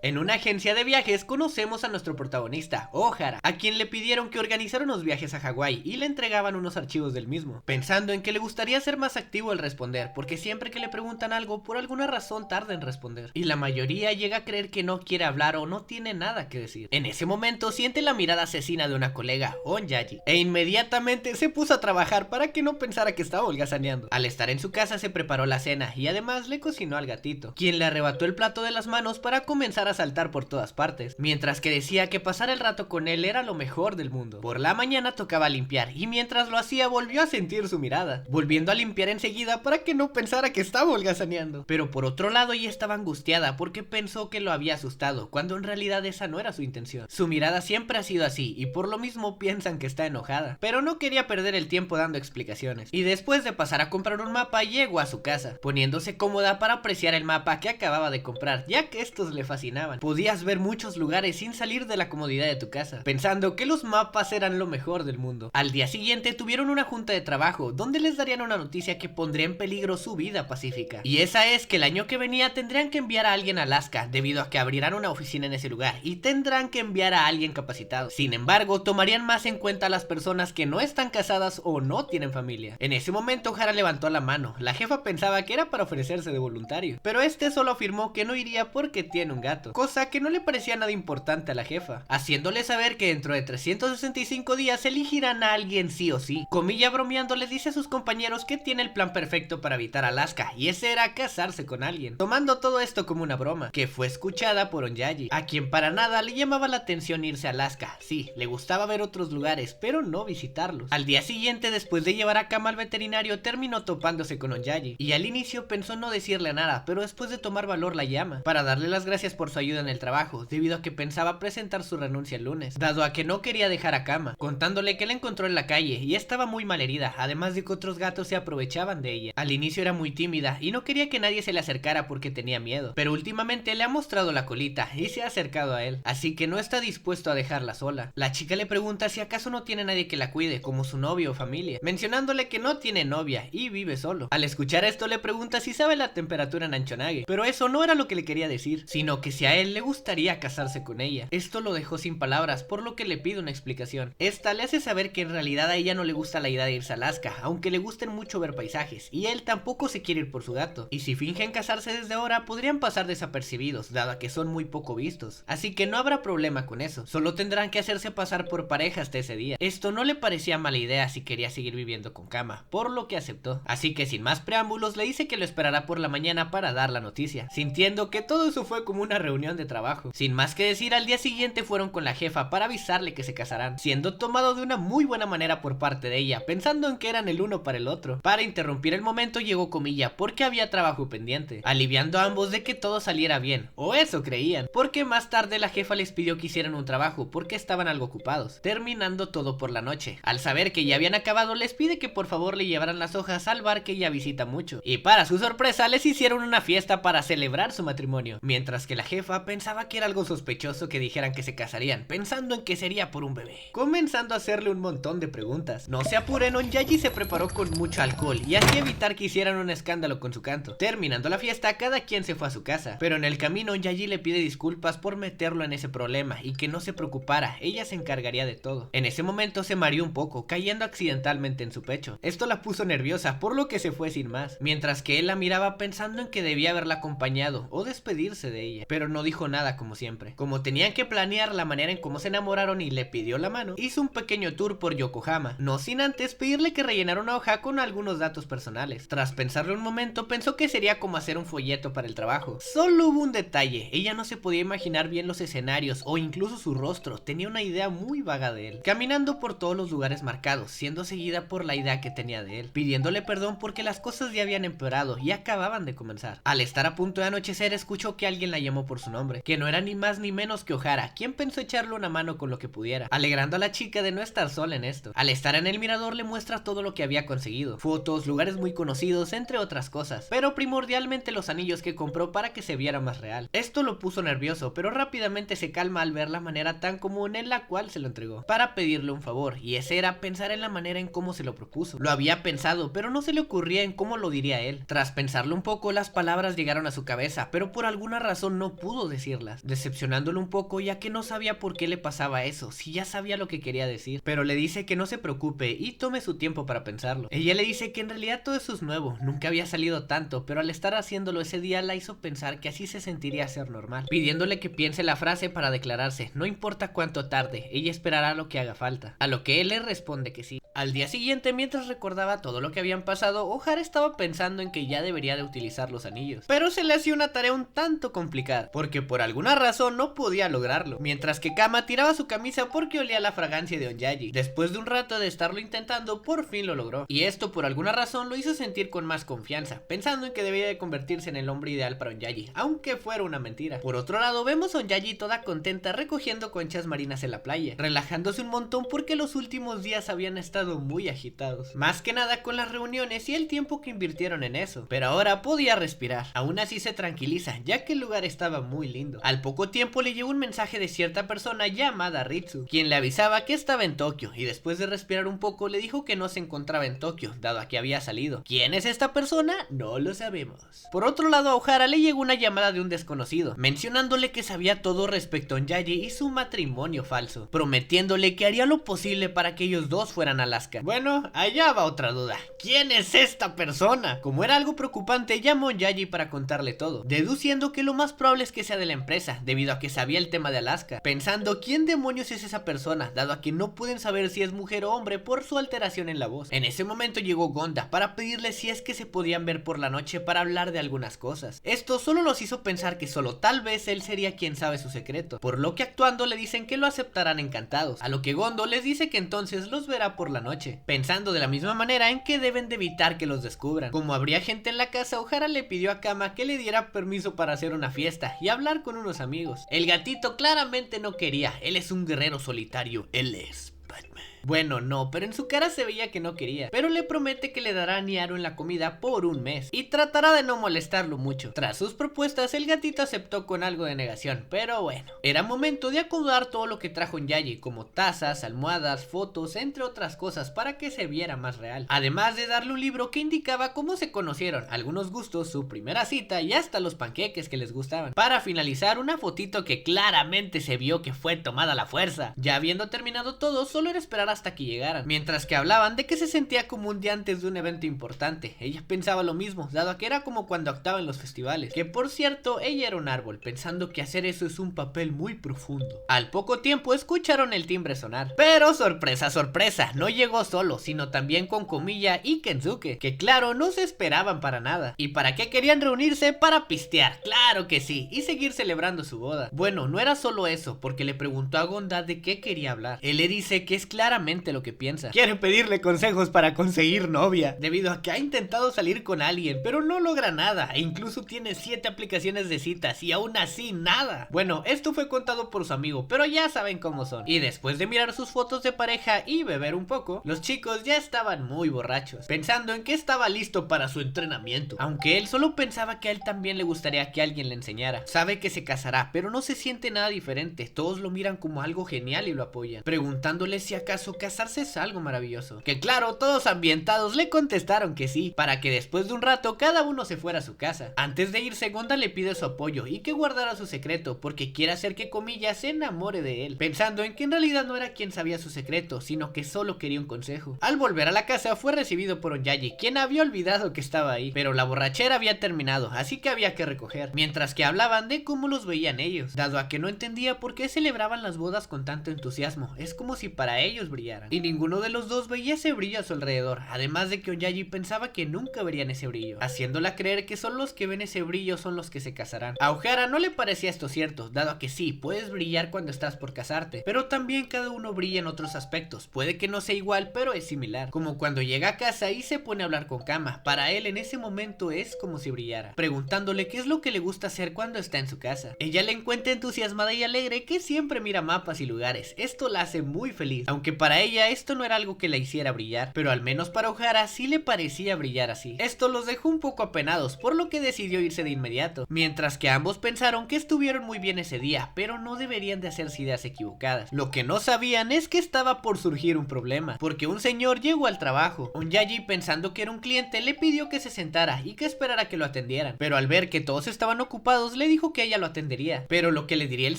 En una agencia de viajes conocemos a nuestro protagonista, Ohara, a quien le pidieron que organizara unos viajes a Hawái y le entregaban unos archivos del mismo, pensando en que le gustaría ser más activo al responder, porque siempre que le preguntan algo, por alguna razón tarda en responder, y la mayoría llega a creer que no quiere hablar o no tiene nada que decir. En ese momento siente la mirada asesina de una colega, Onyaji, e inmediatamente se puso a trabajar para que no pensara que estaba holgazaneando. Al estar en su casa se preparó la cena y además le cocinó al gatito, quien le arrebató el plato de las manos para comenzar a saltar por todas partes, mientras que decía que pasar el rato con él era lo mejor del mundo. Por la mañana tocaba limpiar y mientras lo hacía volvió a sentir su mirada, volviendo a limpiar enseguida para que no pensara que estaba holgazaneando. Pero por otro lado ella estaba angustiada porque pensó que lo había asustado, cuando en realidad esa no era su intención. Su mirada siempre ha sido así y por lo mismo piensan que está enojada, pero no quería perder el tiempo dando explicaciones. Y después de pasar a comprar un mapa llegó a su casa, poniéndose cómoda para apreciar el mapa que acababa de comprar, ya que estos le fascinaban. Podías ver muchos lugares sin salir de la comodidad de tu casa, pensando que los mapas eran lo mejor del mundo. Al día siguiente tuvieron una junta de trabajo donde les darían una noticia que pondría en peligro su vida pacífica, y esa es que el año que venía tendrían que enviar a alguien a Alaska debido a que abrirán una oficina en ese lugar y tendrán que enviar a alguien capacitado. Sin embargo, tomarían más en cuenta a las personas que no están casadas o no tienen familia. En ese momento Ohara levantó la mano. La jefa pensaba que era para ofrecerse de voluntario, pero este solo afirmó que no iría porque tiene un gato, cosa que no le parecía nada importante a la jefa, haciéndole saber que dentro de 365 días elegirán a alguien sí o sí. Comilla bromeando le dice a sus compañeros que tiene el plan perfecto para evitar Alaska, y ese era casarse con alguien, tomando todo esto como una broma, que fue escuchada por Onyaji, a quien para nada le llamaba la atención irse a Alaska. Sí, le gustaba ver otros lugares, pero no visitarlos. Al día siguiente, después de llevar a cama al veterinario, terminó topándose con Onyaji, y al inicio pensó no decirle nada, pero después de tomar valor la llama, para darle las gracias por su ayuda en el trabajo, debido a que pensaba presentar su renuncia el lunes, dado a que no quería dejar a Kama, contándole que la encontró en la calle y estaba muy malherida, además de que otros gatos se aprovechaban de ella. Al inicio era muy tímida y no quería que nadie se le acercara porque tenía miedo, pero últimamente le ha mostrado la colita y se ha acercado a él, así que no está dispuesto a dejarla sola. La chica le pregunta si acaso no tiene nadie que la cuide, como su novio o familia, mencionándole que no tiene novia y vive solo. Al escuchar esto le pregunta si sabe la temperatura en Anchonage, pero eso no era lo que le quería decir, sino que si a él le gustaría casarse con ella. Esto lo dejó sin palabras, por lo que le pide una explicación. Esta le hace saber que en realidad a ella no le gusta la idea de irse a Alaska, aunque le gusten mucho ver paisajes, y él tampoco se quiere ir por su gato, y si fingen casarse desde ahora podrían pasar desapercibidos, dado que son muy poco vistos, así que no habrá problema con eso, solo tendrán que hacerse pasar por pareja hasta ese día. Esto no le parecía mala idea si quería seguir viviendo con Kama, por lo que aceptó, así que sin más preámbulos le dice que lo esperará por la mañana para dar la noticia, sintiendo que todo eso fue como una reunión de trabajo. Sin más que decir, al día siguiente fueron con la jefa para avisarle que se casarán, siendo tomado de una muy buena manera por parte de ella, pensando en que eran el uno para el otro. Para interrumpir el momento llegó Comilla porque había trabajo pendiente, aliviando a ambos de que todo saliera bien, o eso creían, porque más tarde la jefa les pidió que hicieran un trabajo porque estaban algo ocupados, terminando todo por la noche. Al saber que ya habían acabado, les pide que por favor le llevaran las hojas al bar que ella visita mucho, y para su sorpresa les hicieron una fiesta para celebrar su matrimonio, mientras que la jefa pensaba que era algo sospechoso que dijeran que se casarían, pensando en que sería por un bebé, comenzando a hacerle un montón de preguntas. No se apuren, Onyaji se preparó con mucho alcohol y así evitar que hicieran un escándalo con su canto. Terminando la fiesta, cada quien se fue a su casa, pero en el camino Onyaji le pide disculpas por meterlo en ese problema y que no se preocupara, ella se encargaría de todo. En ese momento se mareó un poco, cayendo accidentalmente en su pecho. Esto la puso nerviosa, por lo que se fue sin más, mientras que él la miraba pensando en que debía haberla acompañado o despedirse de ella, pero no dijo nada como siempre. Como tenían que planear la manera en cómo se enamoraron y le pidió la mano, hizo un pequeño tour por Yokohama, no sin antes pedirle que rellenara una hoja con algunos datos personales. Tras pensarlo un momento, pensó que sería como hacer un folleto para el trabajo. Solo hubo un detalle, ella no se podía imaginar bien los escenarios o incluso su rostro, tenía una idea muy vaga de él, caminando por todos los lugares marcados, siendo seguida por la idea que tenía de él, pidiéndole perdón porque las cosas ya habían empeorado y acababan de comenzar. Al estar a punto de anochecer, escuchó que alguien la llamó por su nombre, que no era ni más ni menos que Ohara, quien pensó echarle una mano con lo que pudiera, alegrando a la chica de no estar sola en esto. Al estar en el mirador le muestra todo lo que había conseguido, fotos, lugares muy conocidos, entre otras cosas, pero primordialmente los anillos que compró para que se viera más real. Esto lo puso nervioso, pero rápidamente se calma al ver la manera tan común en la cual se lo entregó, para pedirle un favor, y ese era pensar en la manera en cómo se lo propuso. Lo había pensado, pero no se le ocurría en cómo lo diría él. Tras pensarlo un poco, las palabras llegaron a su cabeza, pero por alguna razón no pudo pudo decirlas, decepcionándolo un poco ya que no sabía por qué le pasaba eso, si ya sabía lo que quería decir. Pero le dice que no se preocupe y tome su tiempo para pensarlo. Ella le dice que en realidad todo eso es nuevo, nunca había salido tanto, pero al estar haciéndolo ese día la hizo pensar que así se sentiría ser normal, pidiéndole que piense la frase para declararse, no importa cuánto tarde, ella esperará lo que haga falta, a lo que él le responde que sí. Al día siguiente, mientras recordaba todo lo que habían pasado, Ohara estaba pensando en que ya debería de utilizar los anillos, pero se le hacía una tarea un tanto complicada, porque por alguna razón no podía lograrlo, mientras que Kama tiraba su camisa porque olía la fragancia de Onyaji. Después de un rato de estarlo intentando, por fin lo logró, y esto por alguna razón lo hizo sentir con más confianza, pensando en que debía de convertirse en el hombre ideal para Onyaji, aunque fuera una mentira. Por otro lado, vemos a Onyaji toda contenta recogiendo conchas marinas en la playa, relajándose un montón porque los últimos días habían estado muy agitados, más que nada con las reuniones y el tiempo que invirtieron en eso, pero ahora podía respirar. Aún así se tranquiliza, ya que el lugar estaba muy lindo. Al poco tiempo le llegó un mensaje de cierta persona llamada Ritsu, quien le avisaba que estaba en Tokio, y después de respirar un poco le dijo que no se encontraba en Tokio, dado a que había salido. ¿Quién es esta persona? No lo sabemos. Por otro lado, a Ohara le llegó una llamada de un desconocido, mencionándole que sabía todo respecto a Onyaji y su matrimonio falso, prometiéndole que haría lo posible para que ellos dos fueran a Alaska. Bueno, allá va otra duda. ¿Quién es esta persona? Como era algo preocupante, llamó a Onyaji para contarle todo, deduciendo que lo más probable es que sea de la empresa, debido a que sabía el tema de Alaska, pensando quién demonios es esa persona, dado a que no pueden saber si es mujer o hombre por su alteración en la voz. En ese momento llegó Gonda para pedirle si es que se podían ver por la noche para hablar de algunas cosas. Esto solo los hizo pensar que solo tal vez él sería quien sabe su secreto, por lo que actuando le dicen que lo aceptarán encantados, a lo que Gondo les dice que entonces los verá por la noche, pensando de la misma manera en que deben de evitar que los descubran. Como habría gente en la casa, Ohara le pidió a Kama que le diera permiso para hacer una fiesta y hablar con unos amigos. El gatito claramente no quería, él es un guerrero solitario, él es Batman. Bueno, no, pero en su cara se veía que no quería, pero le promete que le dará a Niaru en la comida por un mes y tratará de no molestarlo mucho. Tras sus propuestas, el gatito aceptó con algo de negación, pero bueno, era momento de acomodar todo lo que trajo Onyaji, como tazas, almohadas, fotos, entre otras cosas, para que se viera más real. Además de darle un libro que indicaba cómo se conocieron, algunos gustos, su primera cita y hasta los panqueques que les gustaban. Para finalizar, una fotito que claramente se vio que fue tomada a la fuerza. Ya habiendo terminado todo, solo era esperar hasta que llegaran, mientras que hablaban de que se sentía como un día antes de un evento importante. Ella pensaba lo mismo, dado que era como cuando actuaba en los festivales, que por cierto ella era un árbol, pensando que hacer eso es un papel muy profundo. Al poco tiempo escucharon el timbre sonar, pero sorpresa, sorpresa, no llegó solo, sino también con Komiya y Kensuke, que claro, no se esperaban para nada. ¿Y para qué querían reunirse? Para pistear, claro que sí, y seguir celebrando su boda. Bueno, no era solo eso, porque le preguntó a Gonda de qué quería hablar. Él le dice que es claramente lo que piensa. Quiere pedirle consejos para conseguir novia, debido a que ha intentado salir con alguien, pero no logra nada, e incluso tiene 7 aplicaciones de citas y aún así nada. Bueno, esto fue contado por su amigo, pero ya saben cómo son. Y después de mirar sus fotos de pareja y beber un poco, los chicos ya estaban muy borrachos, pensando en que estaba listo para su entrenamiento, aunque él solo pensaba que a él también le gustaría que alguien le enseñara. Sabe que se casará, pero no se siente nada diferente, todos lo miran como algo genial y lo apoyan, preguntándole si acaso casarse es algo maravilloso. Que claro, todos ambientados le contestaron que sí, para que después de un rato cada uno se fuera a su casa. Antes de irse, Gonda le pide su apoyo y que guardara su secreto, porque quiere hacer que Komiya se enamore de él, pensando en que en realidad no era quien sabía su secreto, sino que solo quería un consejo. Al volver a la casa fue recibido por Onyaji, quien había olvidado que estaba ahí, pero la borrachera había terminado, así que había que recoger, mientras que hablaban de cómo los veían ellos, dado a que no entendía por qué celebraban las bodas con tanto entusiasmo. Es como si para ellos brillaran, y ninguno de los dos veía ese brillo a su alrededor, además de que Onyaji pensaba que nunca verían ese brillo, haciéndola creer que solo los que ven ese brillo son los que se casarán. A Ohara no le parecía esto cierto, dado a que sí, puedes brillar cuando estás por casarte, pero también cada uno brilla en otros aspectos, puede que no sea igual, pero es similar, como cuando llega a casa y se pone a hablar con Kama. Para él en ese momento es como si brillara, preguntándole qué es lo que le gusta hacer cuando está en su casa. Ella le encuentra entusiasmada y alegre que siempre mira mapas y lugares, esto la hace muy feliz, aunque para para ella esto no era algo que la hiciera brillar, pero al menos para Ohara sí le parecía brillar así. Esto los dejó un poco apenados, por lo que decidió irse de inmediato, mientras que ambos pensaron que estuvieron muy bien ese día, pero no deberían de hacerse ideas equivocadas. Lo que no sabían es que estaba por surgir un problema, porque un señor llegó al trabajo. Onyaji, pensando que era un cliente, le pidió que se sentara y que esperara que lo atendieran, pero al ver que todos estaban ocupados le dijo que ella lo atendería. Pero lo que le diría el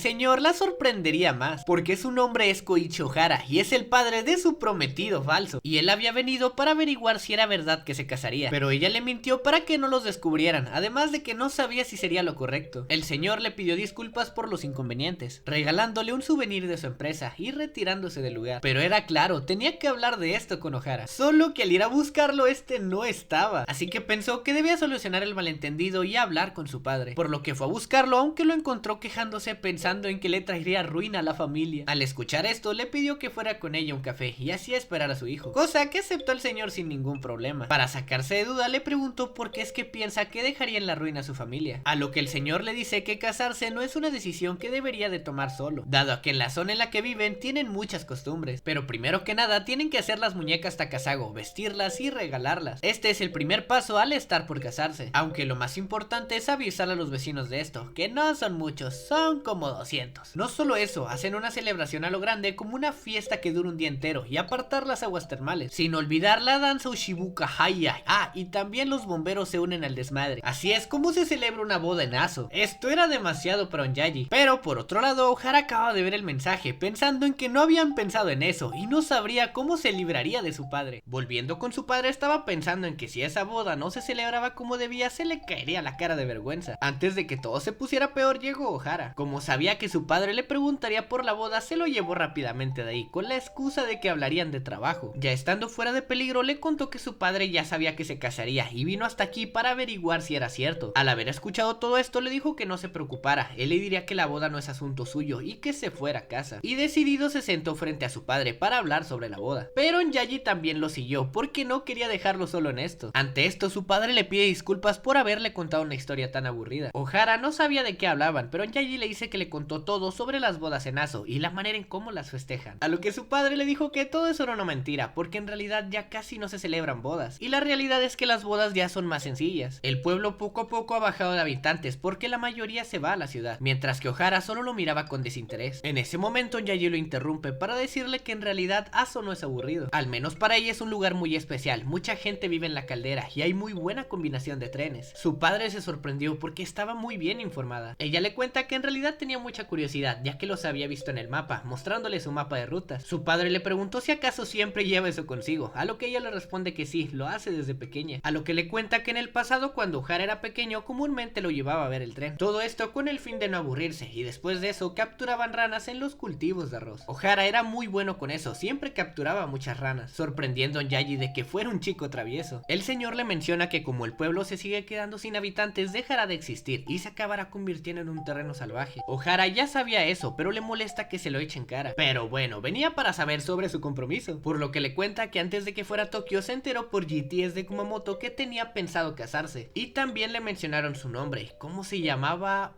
señor la sorprendería más, porque su nombre es Koichi Ohara y es el padre de su prometido falso, y él había venido para averiguar si era verdad que se casaría, pero ella le mintió para que no los descubrieran, además de que no sabía si sería lo correcto. El señor le pidió disculpas por los inconvenientes, regalándole un souvenir de su empresa y retirándose del lugar. Pero era claro, tenía que hablar de esto con Ohara, solo que al ir a buscarlo este no estaba, así que pensó que debía solucionar el malentendido y hablar con su padre, por lo que fue a buscarlo, aunque lo encontró quejándose pensando en que le traería ruina a la familia. Al escuchar esto le pidió que fuera con ella a un café y así esperar a su hijo, cosa que aceptó el señor sin ningún problema. Para sacarse de duda le preguntó por qué es que piensa que dejaría en la ruina a su familia, a lo que el señor le dice que casarse no es una decisión que debería de tomar solo, dado a que en la zona en la que viven tienen muchas costumbres, pero primero que nada tienen que hacer las muñecas Takasago, vestirlas y regalarlas. Este es el primer paso al estar por casarse, aunque lo más importante es avisar a los vecinos de esto, que no son muchos, son como 200. No solo eso, hacen una celebración a lo grande como una fiesta que dura un día entero y apartar las aguas termales, sin olvidar la danza Ushibuka Haya. Y también los bomberos se unen al desmadre. Así es como se celebra una boda en Aso. Esto era demasiado para Onyaji, pero por otro lado Ohara acaba de ver el mensaje, pensando en que no habían pensado en eso y no sabría cómo se libraría de su padre. Volviendo con su padre, estaba pensando en que si esa boda no se celebraba como debía, se le caería la cara de vergüenza. Antes de que todo se pusiera peor, llegó Ohara. Como sabía que su padre le preguntaría por la boda, se lo llevó rápidamente de ahí, con la excusa de que hablarían de trabajo. Ya estando fuera de peligro, le contó que su padre ya sabía que se casaría y vino hasta aquí para averiguar si era cierto. Al haber escuchado todo esto, le dijo que no se preocupara, él le diría que la boda no es asunto suyo y que se fuera a casa. Y decidido se sentó frente a su padre para hablar sobre la boda. Pero Onyaji también lo siguió porque no quería dejarlo solo en esto. Ante esto, su padre le pide disculpas por haberle contado una historia tan aburrida. Ohara no sabía de qué hablaban, pero Onyaji le dice que le contó todo sobre las bodas en Aso y la manera en cómo las festejan. A lo que su padre le dijo que todo eso era una mentira, porque en realidad ya casi no se celebran bodas. Y la realidad es que las bodas ya son más sencillas. El pueblo poco a poco ha bajado de habitantes porque la mayoría se va a la ciudad, mientras que Ohara solo lo miraba con desinterés. En ese momento Onyaji lo interrumpe para decirle que en realidad Aso no es aburrido. Al menos para ella es un lugar muy especial, mucha gente vive en la caldera y hay muy buena combinación de trenes. Su padre se sorprendió porque estaba muy bien informada. Ella le cuenta que en realidad tenía mucha curiosidad, ya que los había visto en el mapa, mostrándole su mapa de rutas. Su padre le preguntó si acaso siempre lleva eso consigo, a lo que ella le responde que sí, lo hace desde pequeña. A lo que le cuenta que en el pasado, cuando Ohara era pequeño, comúnmente lo llevaba a ver el tren. Todo esto con el fin de no aburrirse, y después de eso capturaban ranas en los cultivos de arroz. Ohara era muy bueno con eso, siempre capturaba muchas ranas, sorprendiendo a Onyaji de que fuera un chico travieso. El señor le menciona que como el pueblo se sigue quedando sin habitantes, dejará de existir y se acabará convirtiendo en un terreno salvaje. Ohara ya sabía eso, pero le molesta que se lo eche en cara. Pero bueno, venía para saber sobre su compromiso, por lo que le cuenta que antes de que fuera a Tokio se enteró por GTS de Kumamoto que tenía pensado casarse. Y también le mencionaron su nombre, ¿cómo se llamaba?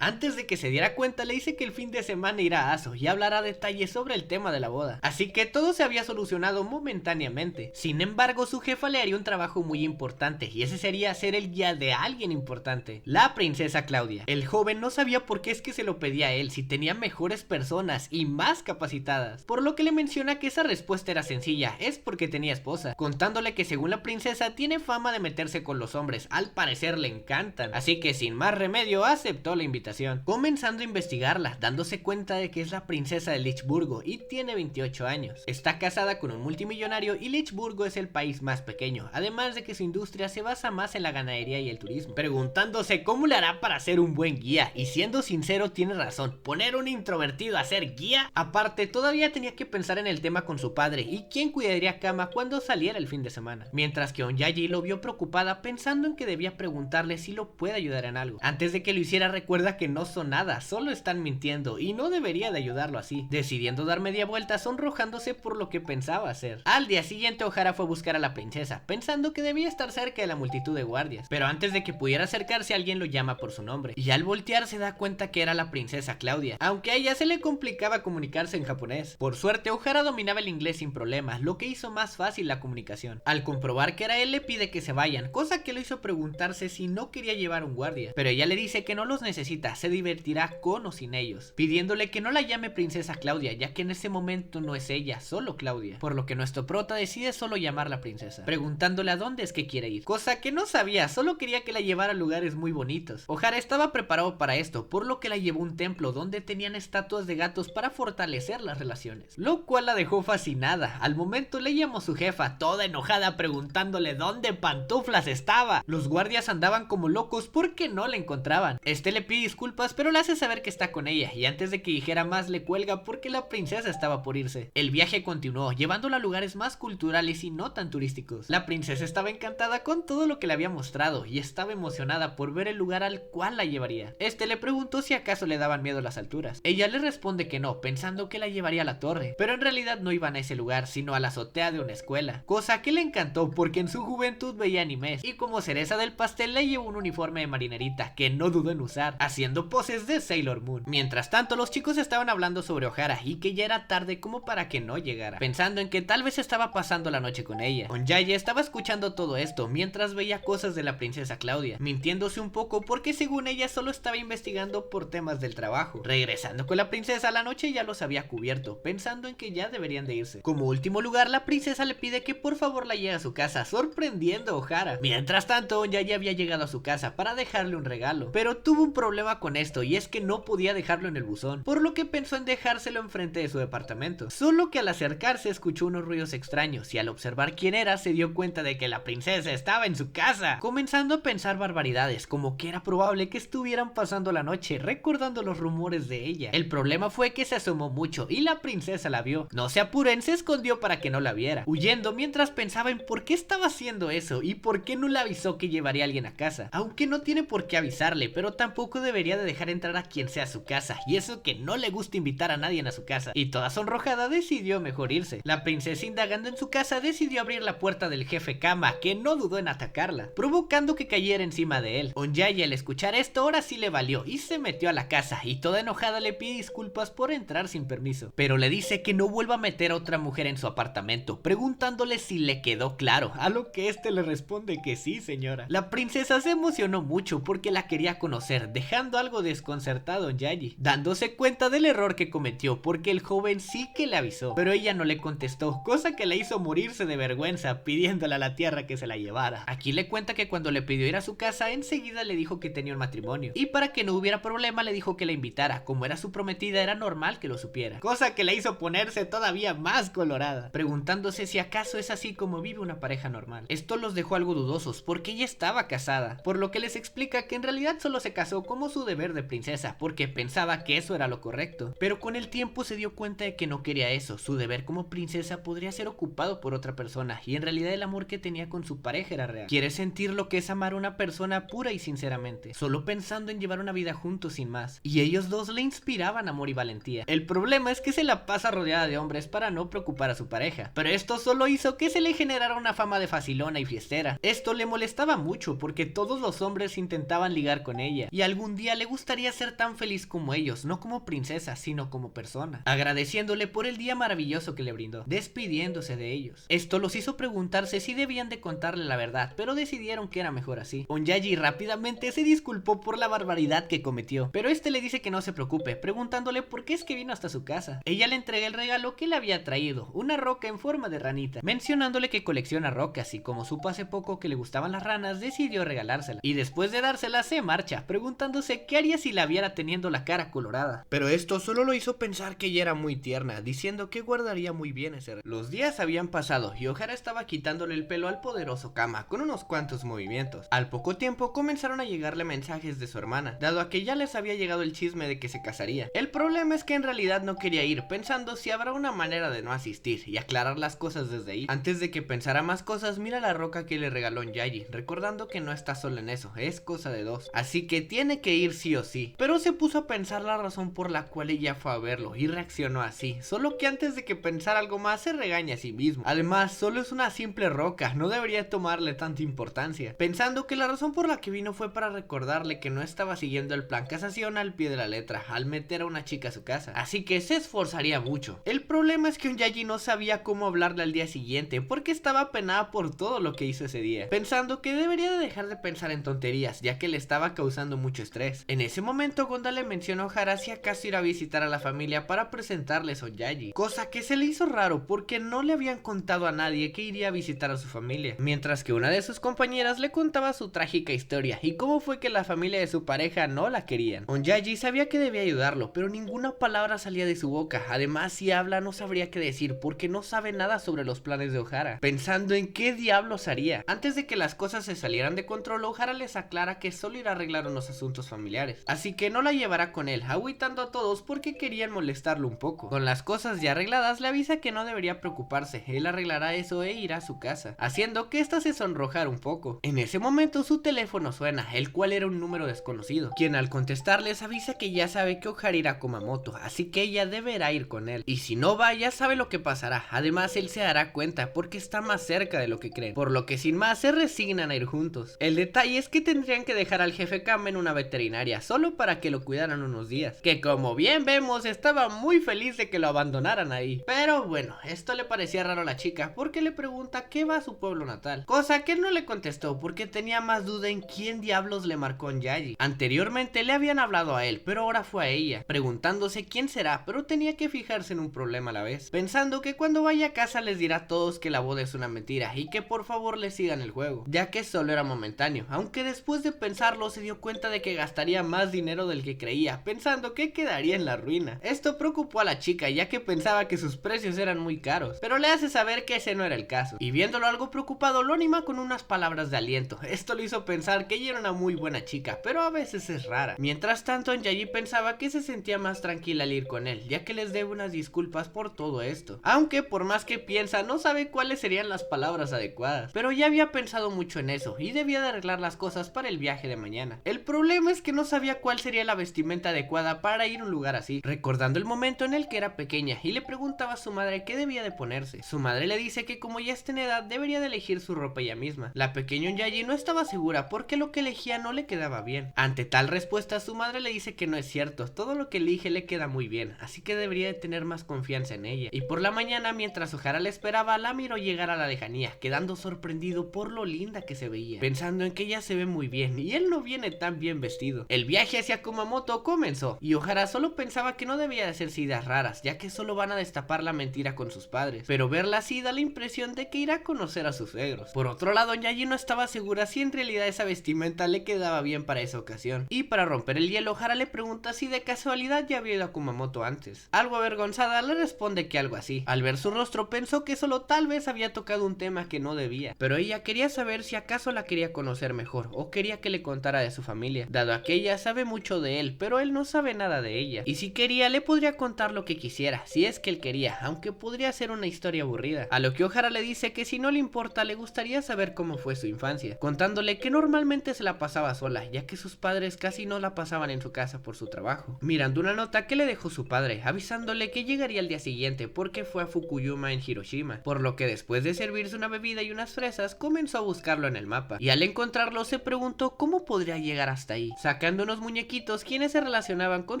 Antes de que se diera cuenta le dice que el fin de semana irá a Aso y hablará detalles sobre el tema de la boda. Así que todo se había solucionado momentáneamente. Sin embargo, su jefa le haría un trabajo muy importante y ese sería ser el guía de alguien importante, la princesa Claudia. El joven no sabía por qué es que se lo pedía a él si tenía mejores personas y más capacitadas, por lo que le menciona que esa respuesta era sencilla, es porque tenía esposa, contándole que según la princesa tiene fama de meterse con los hombres, al parecer le encantan, así que sin más remedio aceptó la invitación, comenzando a investigarla, dándose cuenta de que es la princesa de Lichburgo y tiene 28 años. Está casada con un multimillonario y Lichburgo es el país más pequeño, además de que su industria se basa más en la ganadería y el turismo, preguntándose cómo le hará para ser un buen guía, y siendo sincero tiene razón, poner un introvertido a ser guía. Aparte todavía tenía que pensar en el tema con su padre y quién cuidaría a Kama cuando saliera el fin de semana, mientras que Onyaji lo vio preocupada pensando en que debía preguntarle si lo puede ayudar en algo. Antes de que lo hiciera recuerda cuenta que no son nada, solo están mintiendo y no debería de ayudarlo así, decidiendo dar media vuelta sonrojándose por lo que pensaba hacer. Al día siguiente Ohara fue a buscar a la princesa, pensando que debía estar cerca de la multitud de guardias, pero antes de que pudiera acercarse alguien lo llama por su nombre, y al voltear se da cuenta que era la princesa Claudia, aunque a ella se le complicaba comunicarse en japonés. Por suerte Ohara dominaba el inglés sin problemas, lo que hizo más fácil la comunicación. Al comprobar que era él le pide que se vayan, cosa que lo hizo preguntarse si no quería llevar un guardia, pero ella le dice que no los necesita, se divertirá con o sin ellos, pidiéndole que no la llame princesa Claudia, ya que en ese momento no es ella, solo Claudia, por lo que nuestro prota decide solo llamarla princesa, preguntándole a dónde es que quiere ir, cosa que no sabía, solo quería que la llevara a lugares muy bonitos. Ohara estaba preparado para esto, por lo que la llevó a un templo donde tenían estatuas de gatos para fortalecer las relaciones, lo cual la dejó fascinada. Al momento le llamó su jefa, toda enojada, preguntándole dónde pantuflas estaba. Los guardias andaban como locos porque no la encontraban. Este le pide disculpas, pero le hace saber que está con ella, y antes de que dijera más le cuelga porque la princesa estaba por irse. El viaje continuó, llevándola a lugares más culturales y no tan turísticos. La princesa estaba encantada con todo lo que le había mostrado y estaba emocionada por ver el lugar al cual la llevaría. Este le preguntó si acaso le daban miedo las alturas. Ella le responde que no, pensando que la llevaría a la torre, pero en realidad no iban a ese lugar, sino a la azotea de una escuela, cosa que le encantó porque en su juventud veía animes, y como cereza del pastel le llevó un uniforme de marinerita que no dudó en usar, haciendo poses de Sailor Moon. Mientras tanto los chicos estaban hablando sobre Ohara y que ya era tarde como para que no llegara, pensando en que tal vez estaba pasando la noche con ella. Onyaye estaba escuchando todo esto mientras veía cosas de la princesa Claudia, mintiéndose un poco porque según ella solo estaba investigando por temas del trabajo. Regresando con la princesa, la noche ya los había cubierto, pensando en que ya deberían de irse. Como último lugar, la princesa le pide que por favor la lleve a su casa, sorprendiendo a Ohara. Mientras tanto, Onyaye había llegado a su casa para dejarle un regalo, pero tuvo un problema con esto, y es que no podía dejarlo en el buzón, por lo que pensó en dejárselo enfrente de su departamento. Solo que al acercarse escuchó unos ruidos extraños, y al observar quién era se dio cuenta de que la princesa estaba en su casa, comenzando a pensar barbaridades, como que era probable que estuvieran pasando la noche, recordando los rumores de ella. El problema fue que se asomó mucho y la princesa la vio. No se apuren, se escondió para que no la viera, huyendo mientras pensaba en por qué estaba haciendo eso y por qué no le avisó que llevaría a alguien a casa, aunque no tiene por qué avisarle, pero tampoco debería de dejar entrar a quien sea a su casa, y eso que no le gusta invitar a nadie a su casa, y toda sonrojada decidió mejor irse. La princesa, indagando en su casa, decidió abrir la puerta del jefe Kama, que no dudó en atacarla, provocando que cayera encima de él. Onyaye al escuchar esto ahora sí le valió y se metió a la casa, y toda enojada le pide disculpas por entrar sin permiso, pero le dice que no vuelva a meter a otra mujer en su apartamento, preguntándole si le quedó claro, a lo que este le responde que sí, señora. La princesa se emocionó mucho porque la quería conocer, dejando algo desconcertado a Onyaye, dándose cuenta del error que cometió porque el joven sí que le avisó, pero ella no le contestó, cosa que le hizo morirse de vergüenza, pidiéndole a la tierra que se la llevara. Aquí le cuenta que cuando le pidió ir a su casa, enseguida le dijo que tenía un matrimonio, y para que no hubiera problema le dijo que la invitara, como era su prometida era normal que lo supiera, cosa que la hizo ponerse todavía más colorada, preguntándose si acaso es así como vive una pareja normal. Esto los dejó algo dudosos porque ella estaba casada, por lo que les explica que en realidad solo se casó como su deber de princesa, porque pensaba que eso era lo correcto, pero con el tiempo se dio cuenta de que no quería eso. Su deber como princesa podría ser ocupado por otra persona, y en realidad el amor que tenía con su pareja era real. Quiere sentir lo que es amar a una persona pura y sinceramente, solo pensando en llevar una vida juntos sin más, y ellos dos le inspiraban amor y valentía. El problema es que se la pasa rodeada de hombres para no preocupar a su pareja, pero esto solo hizo que se le generara una fama de facilona y fiestera. Esto le molestaba mucho porque todos los hombres intentaban ligar con ella, y algún día le gustaría ser tan feliz como ellos, no como princesa, sino como persona, agradeciéndole por el día maravilloso que le brindó, despidiéndose de ellos. Esto los hizo preguntarse si debían de contarle la verdad, pero decidieron que era mejor así. Onyaye rápidamente se disculpó por la barbaridad que cometió, pero este le dice que no se preocupe, preguntándole por qué es que vino hasta su casa. Ella le entrega el regalo que le había traído, una roca en forma de ranita, mencionándole que colecciona rocas, y como supo hace poco que le gustaban las ranas, decidió regalársela, y después de dársela se marcha, preguntándose qué haría si la viera teniendo la cara colorada. Pero esto solo lo hizo pensar que ella era muy tierna, diciendo que guardaría muy bien ese regalo. Los días habían pasado y Ohara estaba quitándole el pelo al poderoso Kama con unos cuantos movimientos. Al poco tiempo comenzaron a llegarle mensajes de su hermana, dado a que ya les había llegado el chisme de que se casaría. El problema es que en realidad no quería ir, pensando si habrá una manera de no asistir y aclarar las cosas desde ahí. Antes de que pensara más cosas, mira la roca que le regaló Onyaye, recordando que no está sola en eso, es cosa de dos, así que tiene que ir sí o sí, pero se puso a pensar la razón por la cual ella fue a verlo y reaccionó así, solo que antes de que pensara algo más se regaña a sí mismo. Además, solo es una simple roca, no debería tomarle tanta importancia, pensando que la razón por la que vino fue para recordarle que no estaba siguiendo el plan casación al pie de la letra al meter a una chica a su casa, así que se esforzaría mucho. El problema es que Onyaji no sabía cómo hablarle al día siguiente porque estaba apenada por todo lo que hizo ese día, pensando que debería de dejar de pensar en tonterías ya que le estaba causando mucho estrés. En ese momento Gonda le mencionó a Ohara si acaso ir a visitar a la familia para presentarles a Onyaji, cosa que se le hizo raro porque no le habían contado a nadie que iría a visitar a su familia, mientras que una de sus compañeras le contaba su trágica historia y cómo fue que la familia de su pareja no la querían. Onyaji sabía que debía ayudarlo, pero ninguna palabra salía de su boca. Además, si habla no sabría qué decir porque no sabe nada sobre los planes de Ohara, pensando en qué diablos haría. Antes de que las cosas se salieran de control, Ohara les aclara que solo irá a arreglar unos asuntos familiares, así que no la llevará con él, agüitando a todos porque querían molestarlo un poco. Con las cosas ya arregladas, le avisa que no debería preocuparse, él arreglará eso e irá a su casa, haciendo que ésta se sonrojara un poco. En ese momento su teléfono suena, el cual era un número desconocido, quien al contestar les avisa que ya sabe que Ohara irá a Kumamoto, así que ella deberá ir con él, y si no va ya sabe lo que pasará. Además él se dará cuenta porque está más cerca de lo que creen, por lo que sin más se resignan a ir juntos. El detalle es que tendrían que dejar al jefe Kame en una veterinaria solo para que lo cuidaran unos días, que como bien vemos estaba muy feliz de que lo abandonaran ahí. Pero bueno, esto le parecía raro a la chica porque le pregunta qué va a su pueblo natal, cosa que él no le contestó porque tenía más duda en quién diablos le marcó Onyaji. Anteriormente le habían hablado a él, pero ahora fue a ella, preguntándose quién será, pero tenía que fijarse en un problema a la vez, pensando que cuando vaya a casa les dirá a todos que la boda es una mentira y que por favor le sigan el juego, ya que solo era momentáneo, aunque después de pensarlo se dio cuenta de que gastaría más dinero del que creía, pensando que quedaría en la ruina. Esto preocupó a la chica ya que pensaba que sus precios eran muy caros, pero le hace saber que ese no era el caso, y viéndolo algo preocupado lo anima con unas palabras de aliento. Esto le hizo pensar que ella era una muy buena chica, pero a veces es rara. Mientras tanto Onyaji pensaba que se sentía más tranquila al ir con él, ya que les debe unas disculpas por todo esto, aunque por más que piensa no sabe cuáles serían las palabras adecuadas, pero ya había pensado mucho en eso y debía de arreglar las cosas para el viaje de mañana. El problema es que no sabía cuál sería la vestimenta adecuada para ir a un lugar así, recordando el momento en el que era pequeña y le preguntaba a su madre qué debía de ponerse. Su madre le dice que como ya está en edad debería de elegir su ropa ella misma. La pequeña Onyaji no estaba segura porque lo que elegía no le quedaba bien. Ante tal respuesta su madre le dice que no es cierto, todo lo que elige le queda muy bien, así que debería de tener más confianza en ella. Y por la mañana mientras Ohara le esperaba la miró llegar a la lejanía, quedando sorprendido por lo linda que se veía, pensando en que ella se ve muy bien y él no viene tan bien vestido. El viaje hacia Kumamoto comenzó y Ohara solo pensaba que no debía de hacerse ideas raras, ya que solo van a destapar la mentira con sus padres, pero verla así da la impresión de que irá a conocer a sus suegros. Por otro lado, Onyaji no estaba segura si en realidad esa vestimenta le quedaba bien para esa ocasión, y para romper el hielo Ohara le pregunta si de casualidad ya había ido a Kumamoto antes. Algo avergonzada le responde que algo así. Al ver su rostro pensó que solo tal vez había tocado un tema que no debía, pero ella quería saber si acaso la quería conocer mejor o quería que le contara de su familia, dado a que ella sabe mucho de él, pero él no sabe nada de ella, y si quería le podría contar lo que quisiera, si es que él quería, aunque podría ser una historia aburrida. A lo que Ohara le dice que si no le importa le gustaría saber cómo fue su infancia, contándole que normalmente se la pasaba sola, ya que sus padres casi no la pasaban en su casa por su trabajo, mirando una nota que le dejó su padre, avisándole que llegaría al día siguiente porque fue a Fukuyama en Hiroshima, por lo que después de servirse una bebida y unas fresas comenzó a buscarlo en el mapa, y al encontrarlo se preguntó cómo podría llegar hasta ahí, sacando unos muñequitos quienes se relacionaban con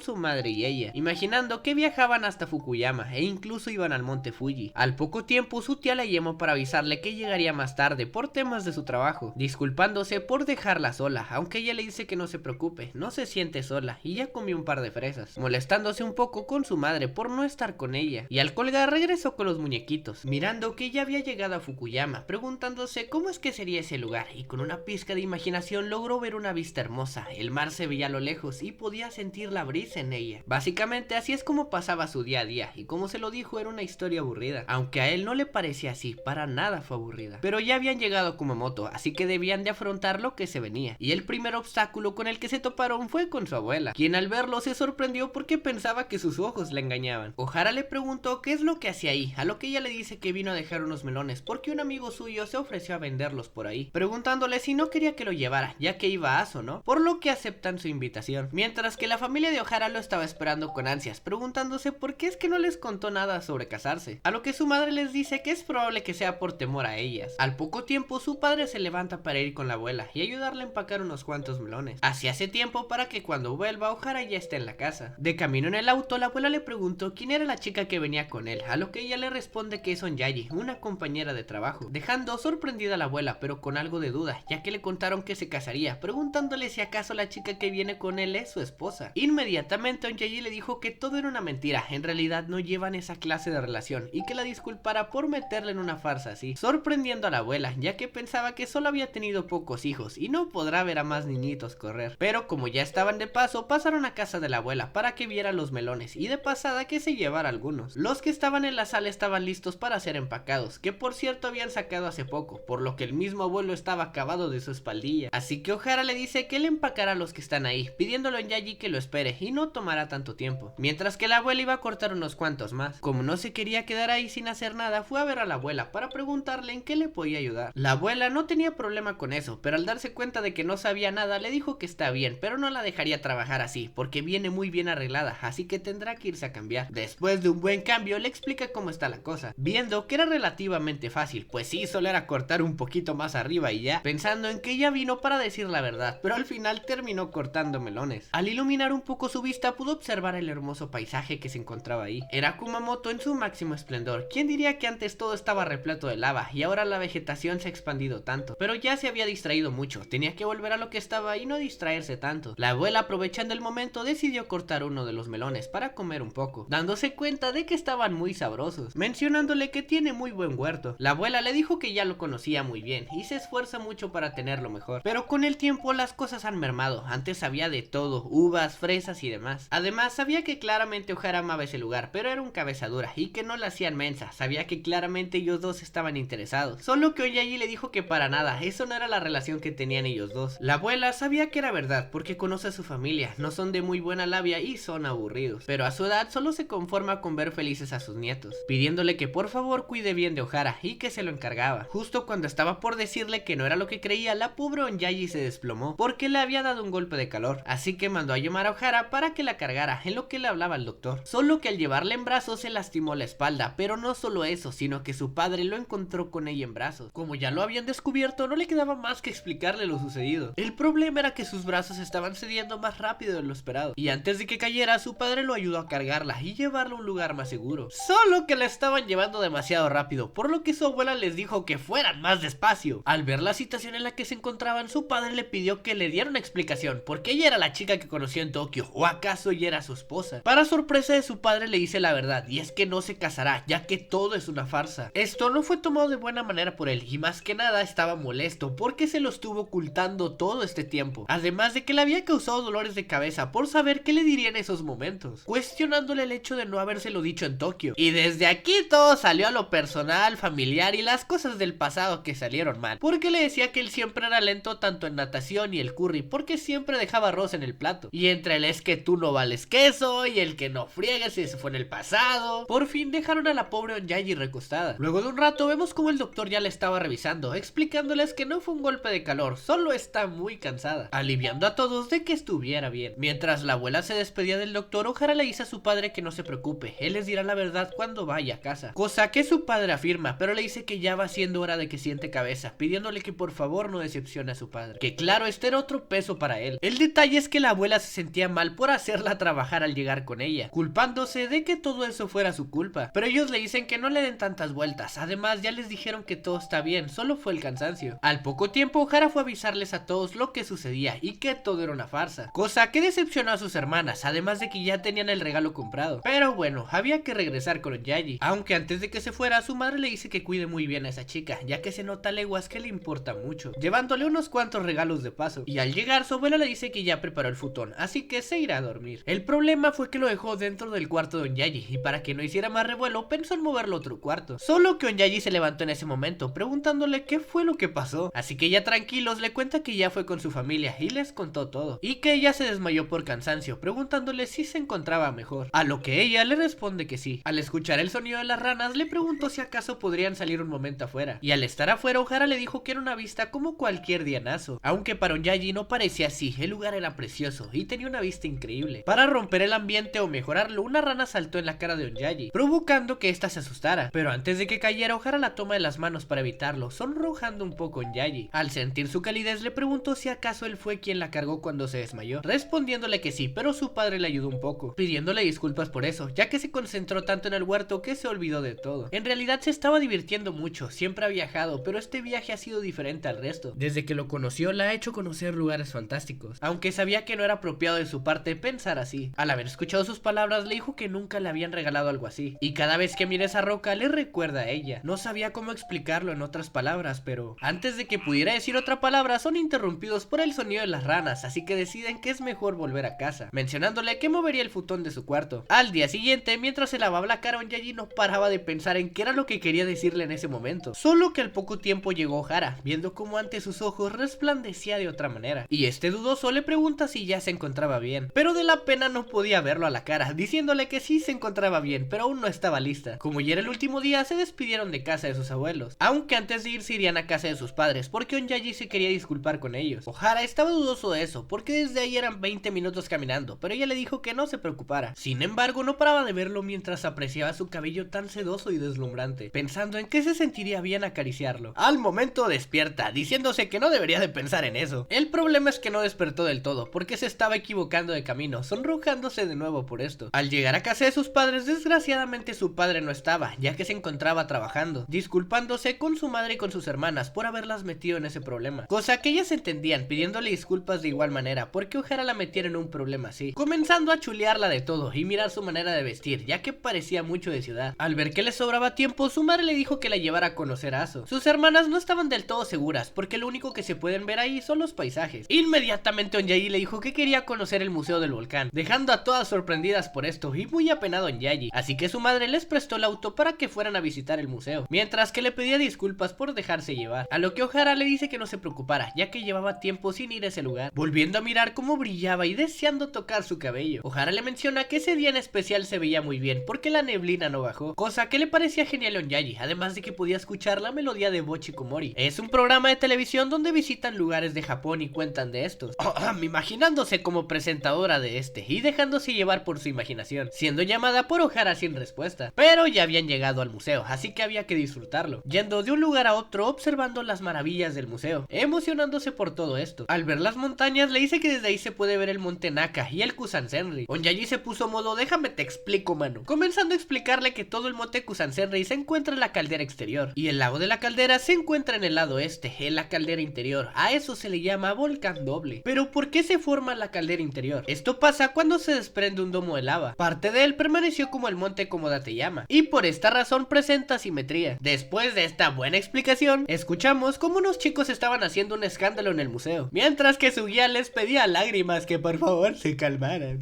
su madre y ella, imaginando que viajaban hasta Fukuyama e incluso iban al monte Fuji. Al poco tiempo su tía la llamó para avisarle que llegaría más tarde por temas de su trabajo, disculpándose por dejarla sola, aunque ella le dice que no se preocupe, no se siente sola y ya comió un par de fresas, molestándose un poco con su madre por no estar con ella, y al colgar regresó con los muñequitos, mirando que ya había llegado a Fukuyama, preguntándose cómo es que sería ese lugar, y con una pizca de imaginación logró ver una vista hermosa, el mar se veía a lo lejos y podía sentir la brisa en ella. Básicamente así es como pasaba su día a día, y como se lo dijo era una historia aburrida, aunque a él no le parecía así, para nada fue aburrida, pero ya habían llegado a Kumamoto, así que debían de afrontar lo que se venía, y el primer obstáculo con el que se toparon fue con su abuela, quien al verlo se sorprendió porque pensaba que sus ojos le engañaban. Ohara le preguntó qué es lo que hacía ahí, a lo que ella le dice que vino a dejar unos melones porque un amigo suyo se ofreció a venderlos por ahí, preguntándole si no quería que lo llevara, ya que iba a Aso, ¿no? Por lo que aceptó aceptan su invitación, mientras que la familia de Ohara lo estaba esperando con ansias, preguntándose por qué es que no les contó nada sobre casarse, a lo que su madre les dice que es probable que sea por temor a ellas. Al poco tiempo su padre se levanta para ir con la abuela y ayudarle a empacar unos cuantos melones. Así hace tiempo para que cuando vuelva Ohara ya esté en la casa. De camino en el auto, la abuela le preguntó quién era la chica que venía con él, a lo que ella le responde que es Onyaji, una compañera de trabajo, dejando sorprendida a la abuela pero con algo de duda, ya que le contaron que se casaría, preguntándole si acaso la chica que viene con él es su esposa. Inmediatamente Onyaji le dijo que todo era una mentira, en realidad no llevan esa clase de relación, y que la disculpara por meterle en una farsa así, sorprendiendo a la abuela, ya que pensaba que solo había tenido pocos hijos y no podrá ver a más niñitos correr. Pero como ya estaban de paso, pasaron a casa de la abuela para que viera los melones y de pasada que se llevara algunos. Los que estaban en la sala estaban listos para ser empacados, que por cierto habían sacado hace poco, por lo que el mismo abuelo estaba acabado de su espaldilla. Así que Ohara le dice que él empacará a los que están ahí, pidiéndolo a Onyaji que lo espere y no tomará tanto tiempo, mientras que la abuela iba a cortar unos cuantos más. Como no se quería quedar ahí sin hacer nada, fue a ver a la abuela para preguntarle en qué le podía ayudar. La abuela no tenía problema con eso, pero al darse cuenta de que no sabía nada le dijo que está bien, pero no la dejaría trabajar así, porque viene muy bien arreglada, así que tendrá que irse a cambiar. Después de un buen cambio le explica cómo está la cosa, viendo que era relativamente fácil, pues sí, solo era cortar un poquito más arriba y ya, pensando en que ella vino para decir la verdad, pero al final terminó cortando melones. Al iluminar un poco su vista pudo observar el hermoso paisaje que se encontraba ahí. Era Kumamoto en su máximo esplendor. ¿Quién diría que antes todo estaba repleto de lava y ahora la vegetación se ha expandido tanto? Pero ya se había distraído mucho, tenía que volver a lo que estaba y no distraerse tanto. La abuela, aprovechando el momento, decidió cortar uno de los melones para comer un poco, dándose cuenta de que estaban muy sabrosos, mencionándole que tiene muy buen huerto. La abuela le dijo que ya lo conocía muy bien y se esfuerza mucho para tenerlo mejor, pero con el tiempo las cosas han mermado. Antes sabía de todo, uvas, fresas y demás. Además sabía que claramente Ohara amaba ese lugar, pero era un cabeza dura y que no la hacían mensa. Sabía que claramente ellos dos estaban interesados, solo que Onyaji le dijo que para nada, eso no era la relación que tenían ellos dos. La abuela sabía que era verdad porque conoce a su familia, no son de muy buena labia y son aburridos, pero a su edad solo se conforma con ver felices a sus nietos, pidiéndole que por favor cuide bien de Ohara y que se lo encargaba. Justo cuando estaba por decirle que no era lo que creía, la pobre Onyaji se desplomó porque le había dado un golpe de calor, así que mandó a llamar a Ohara para que la cargara, en lo que le hablaba el doctor. Solo que al llevarla en brazos se lastimó la espalda, pero no solo eso, sino que su padre lo encontró con ella en brazos. Como ya lo habían descubierto, no le quedaba más que explicarle lo sucedido. El problema era que sus brazos estaban cediendo más rápido de lo esperado, y antes de que cayera, su padre lo ayudó a cargarla y llevarla a un lugar más seguro. Solo que la estaban llevando demasiado rápido, por lo que su abuela les dijo que fueran más despacio. Al ver la situación en la que se encontraban, su padre le pidió que le diera una explicación, porque ella era la chica que conoció en Tokio, o acaso ella era su esposa. Para sorpresa de su padre le dice la verdad, y es que no se casará, ya que todo es una farsa. Esto no fue tomado de buena manera por él, y más que nada estaba molesto porque se lo estuvo ocultando todo este tiempo, además de que le había causado dolores de cabeza por saber qué le diría en esos momentos, cuestionándole el hecho de no habérselo dicho en Tokio. Y desde aquí todo salió a lo personal, familiar y las cosas del pasado que salieron mal, porque le decía que él siempre era lento tanto en natación y el curry, porque siempre dejaba arroz en el plato, y entre el es que tú no vales queso y el que no friegues y se fue en el pasado. Por fin dejaron a la pobre Onyaji recostada. Luego de un rato vemos como el doctor ya la estaba revisando, explicándoles que no fue un golpe de calor, solo está muy cansada, aliviando a todos de que estuviera bien. Mientras la abuela se despedía del doctor, Ohara le dice a su padre que no se preocupe, él les dirá la verdad cuando vaya a casa, cosa que su padre afirma, pero le dice que ya va siendo hora de que siente cabeza, pidiéndole que por favor no decepcione a su padre, que claro, este era otro peso para él. El detalle es que la abuela se sentía mal por hacerla trabajar al llegar con ella, culpándose de que todo eso fuera su culpa, pero ellos le dicen que no le den tantas vueltas, además ya les dijeron que todo está bien, solo fue el cansancio. Al poco tiempo Ohara fue a avisarles a todos lo que sucedía y que todo era una farsa, cosa que decepcionó a sus hermanas, además de que ya tenían el regalo comprado. Pero bueno, había que regresar con Onyaji, aunque antes de que se fuera, su madre le dice que cuide muy bien a esa chica, ya que se nota a leguas que le importa mucho, llevándole unos cuantos regalos de paso. Y al llegar, su abuela le dice que ya preparó el futón, así que se irá a dormir. El problema fue que lo dejó dentro del cuarto de Onyaji, y para que no hiciera más revuelo, pensó en moverlo a otro cuarto. Solo que Onyaji se levantó en ese momento, preguntándole qué fue lo que pasó, así que ya tranquilos le cuenta que ya fue con su familia y les contó todo, y que ella se desmayó por cansancio, preguntándole si se encontraba mejor, a lo que ella le responde que sí. Al escuchar el sonido de las ranas, le preguntó si acaso podrían salir un momento afuera, y al estar afuera, Ohara le dijo que era una vista como cualquier dianazo, aunque para Onyaji no parecía así sí, el lugar era precioso y tenía una vista increíble. Para romper el ambiente o mejorarlo, una rana saltó en la cara de Onyaji, provocando que ésta se asustara. Pero antes de que cayera, Ohara la toma de las manos para evitarlo, sonrojando un poco Onyaji. Al sentir su calidez, le preguntó si acaso él fue quien la cargó cuando se desmayó, respondiéndole que sí, pero su padre le ayudó un poco, pidiéndole disculpas por eso, ya que se concentró tanto en el huerto que se olvidó de todo. En realidad se estaba divirtiendo mucho, siempre ha viajado, pero este viaje ha sido diferente al resto. Desde que lo conoció, la ha hecho conocer lugares fantásticos, aunque sabía que no era apropiado de su parte pensar así. Al haber escuchado sus palabras, le dijo que nunca le habían regalado algo así, y cada vez que mira esa roca le recuerda a ella. No sabía cómo explicarlo en otras palabras, pero antes de que pudiera decir otra palabra, son interrumpidos por el sonido de las ranas, así que deciden que es mejor volver a casa, mencionándole que movería el futón de su cuarto. Al día siguiente, mientras se lavaba la cara, Onyaji no paraba de pensar en qué era lo que quería decirle en ese momento, solo que al poco tiempo llegó Ohara, viendo cómo ante sus ojos resplandecía de otra manera, y este dudoso le pregunta si ya se encontraba bien, pero de la pena no podía verlo a la cara, diciéndole que sí se encontraba bien, pero aún no estaba lista. Como ya era el último día, se despidieron de casa de sus abuelos, aunque antes de irse irían a casa de sus padres, porque Onyaji se quería disculpar con ellos. Ohara estaba dudoso de eso, porque desde ahí eran 20 minutos caminando, pero ella le dijo que no se preocupara. Sin embargo, no paraba de verlo mientras apreciaba su cabello tan sedoso y deslumbrante, pensando en que se sentiría bien acariciarlo. Al momento despierta, diciéndose que no debería de pensar en eso. El problema es que no despertó del todo, porque se estaba equivocando de camino, sonrojándose de nuevo por esto. Al llegar a casa de sus padres, desgraciadamente su padre no estaba, ya que se encontraba trabajando, disculpándose con su madre y con sus hermanas por haberlas metido en ese problema, cosa que ellas entendían, pidiéndole disculpas de igual manera, porque Ohara la metiera en un problema así, comenzando a chulearla de todo y mirar su manera de vestir, ya que parecía mucho de ciudad. Al ver que le sobraba tiempo, su madre le dijo que la llevara a conocer a Aso. Sus hermanas no estaban del todo seguras, porque lo único que se pueden ver ahí son los paisajes. Inmediatamente Onyaji le dijo que quería conocer el museo del volcán, dejando a todas sorprendidas por esto y muy apenado Onyaji, así que su madre les prestó el auto para que fueran a visitar el museo, mientras que le pedía disculpas por dejarse llevar, a lo que Ohara le dice que no se preocupara, ya que llevaba tiempo sin ir a ese lugar, volviendo a mirar cómo brillaba y deseando tocar su cabello. Ohara le menciona que ese día en especial se veía muy bien, porque la neblina no bajó, cosa que le parecía genial a Onyaji, además de que podía escuchar la melodía de Bocchi Komori. Es un programa de televisión donde visitan lugares de Japón y cuentan de estos, imaginándose como presentadora de este y dejándose llevar por su imaginación, siendo llamada por Ohara sin respuesta. Pero ya habían llegado al museo, así que había que disfrutarlo, yendo de un lugar a otro observando las maravillas del museo, emocionándose por todo esto. Al ver las montañas, le dice que desde ahí se puede ver el monte Naka y el Kusansenri. Onyaji se puso modo déjame te explico, mano, comenzando a explicarle que todo el monte Kusansenri se encuentra en la caldera exterior y el lago de la caldera se encuentra en el lado este, en la caldera interior. A eso se le llama volcán doble. Pero ¿por qué se forma la caldera interior? Esto pasa cuando se desprende un domo de lava. Parte de él permaneció como el monte Komodateyama y por esta razón presenta simetría. Después de esta buena explicación, escuchamos cómo unos chicos estaban haciendo un escándalo en el museo, mientras que su guía les pedía a lágrimas que por favor se calmaran.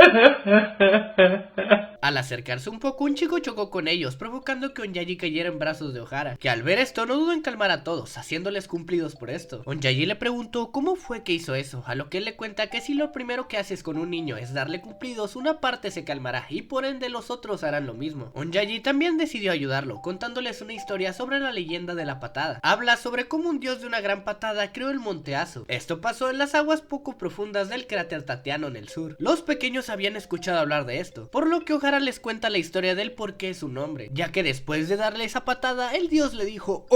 Al acercarse un poco, un chico chocó con ellos, provocando que Onyaji cayera en brazos de Ohara, que al ver esto no dudó en calmar a todos, haciéndoles cumplidos por esto. Onyaji le preguntó cómo fue que hizo eso, a lo que él le cuenta que si lo primero que haces con un niño es darle cumplidos, una parte se calmará y por ende los otros harán lo mismo. Onyaji también decidió ayudarlo, contándoles una historia sobre la leyenda de la patada. Habla sobre cómo un dios de una gran patada creó el monte Aso. Esto pasó en las aguas poco profundas del cráter Tatiano en el sur. Los pequeños habían escuchado hablar de esto, por lo que Ohara les cuenta la historia del por qué es su nombre, ya que después de darle esa patada, el dios le dijo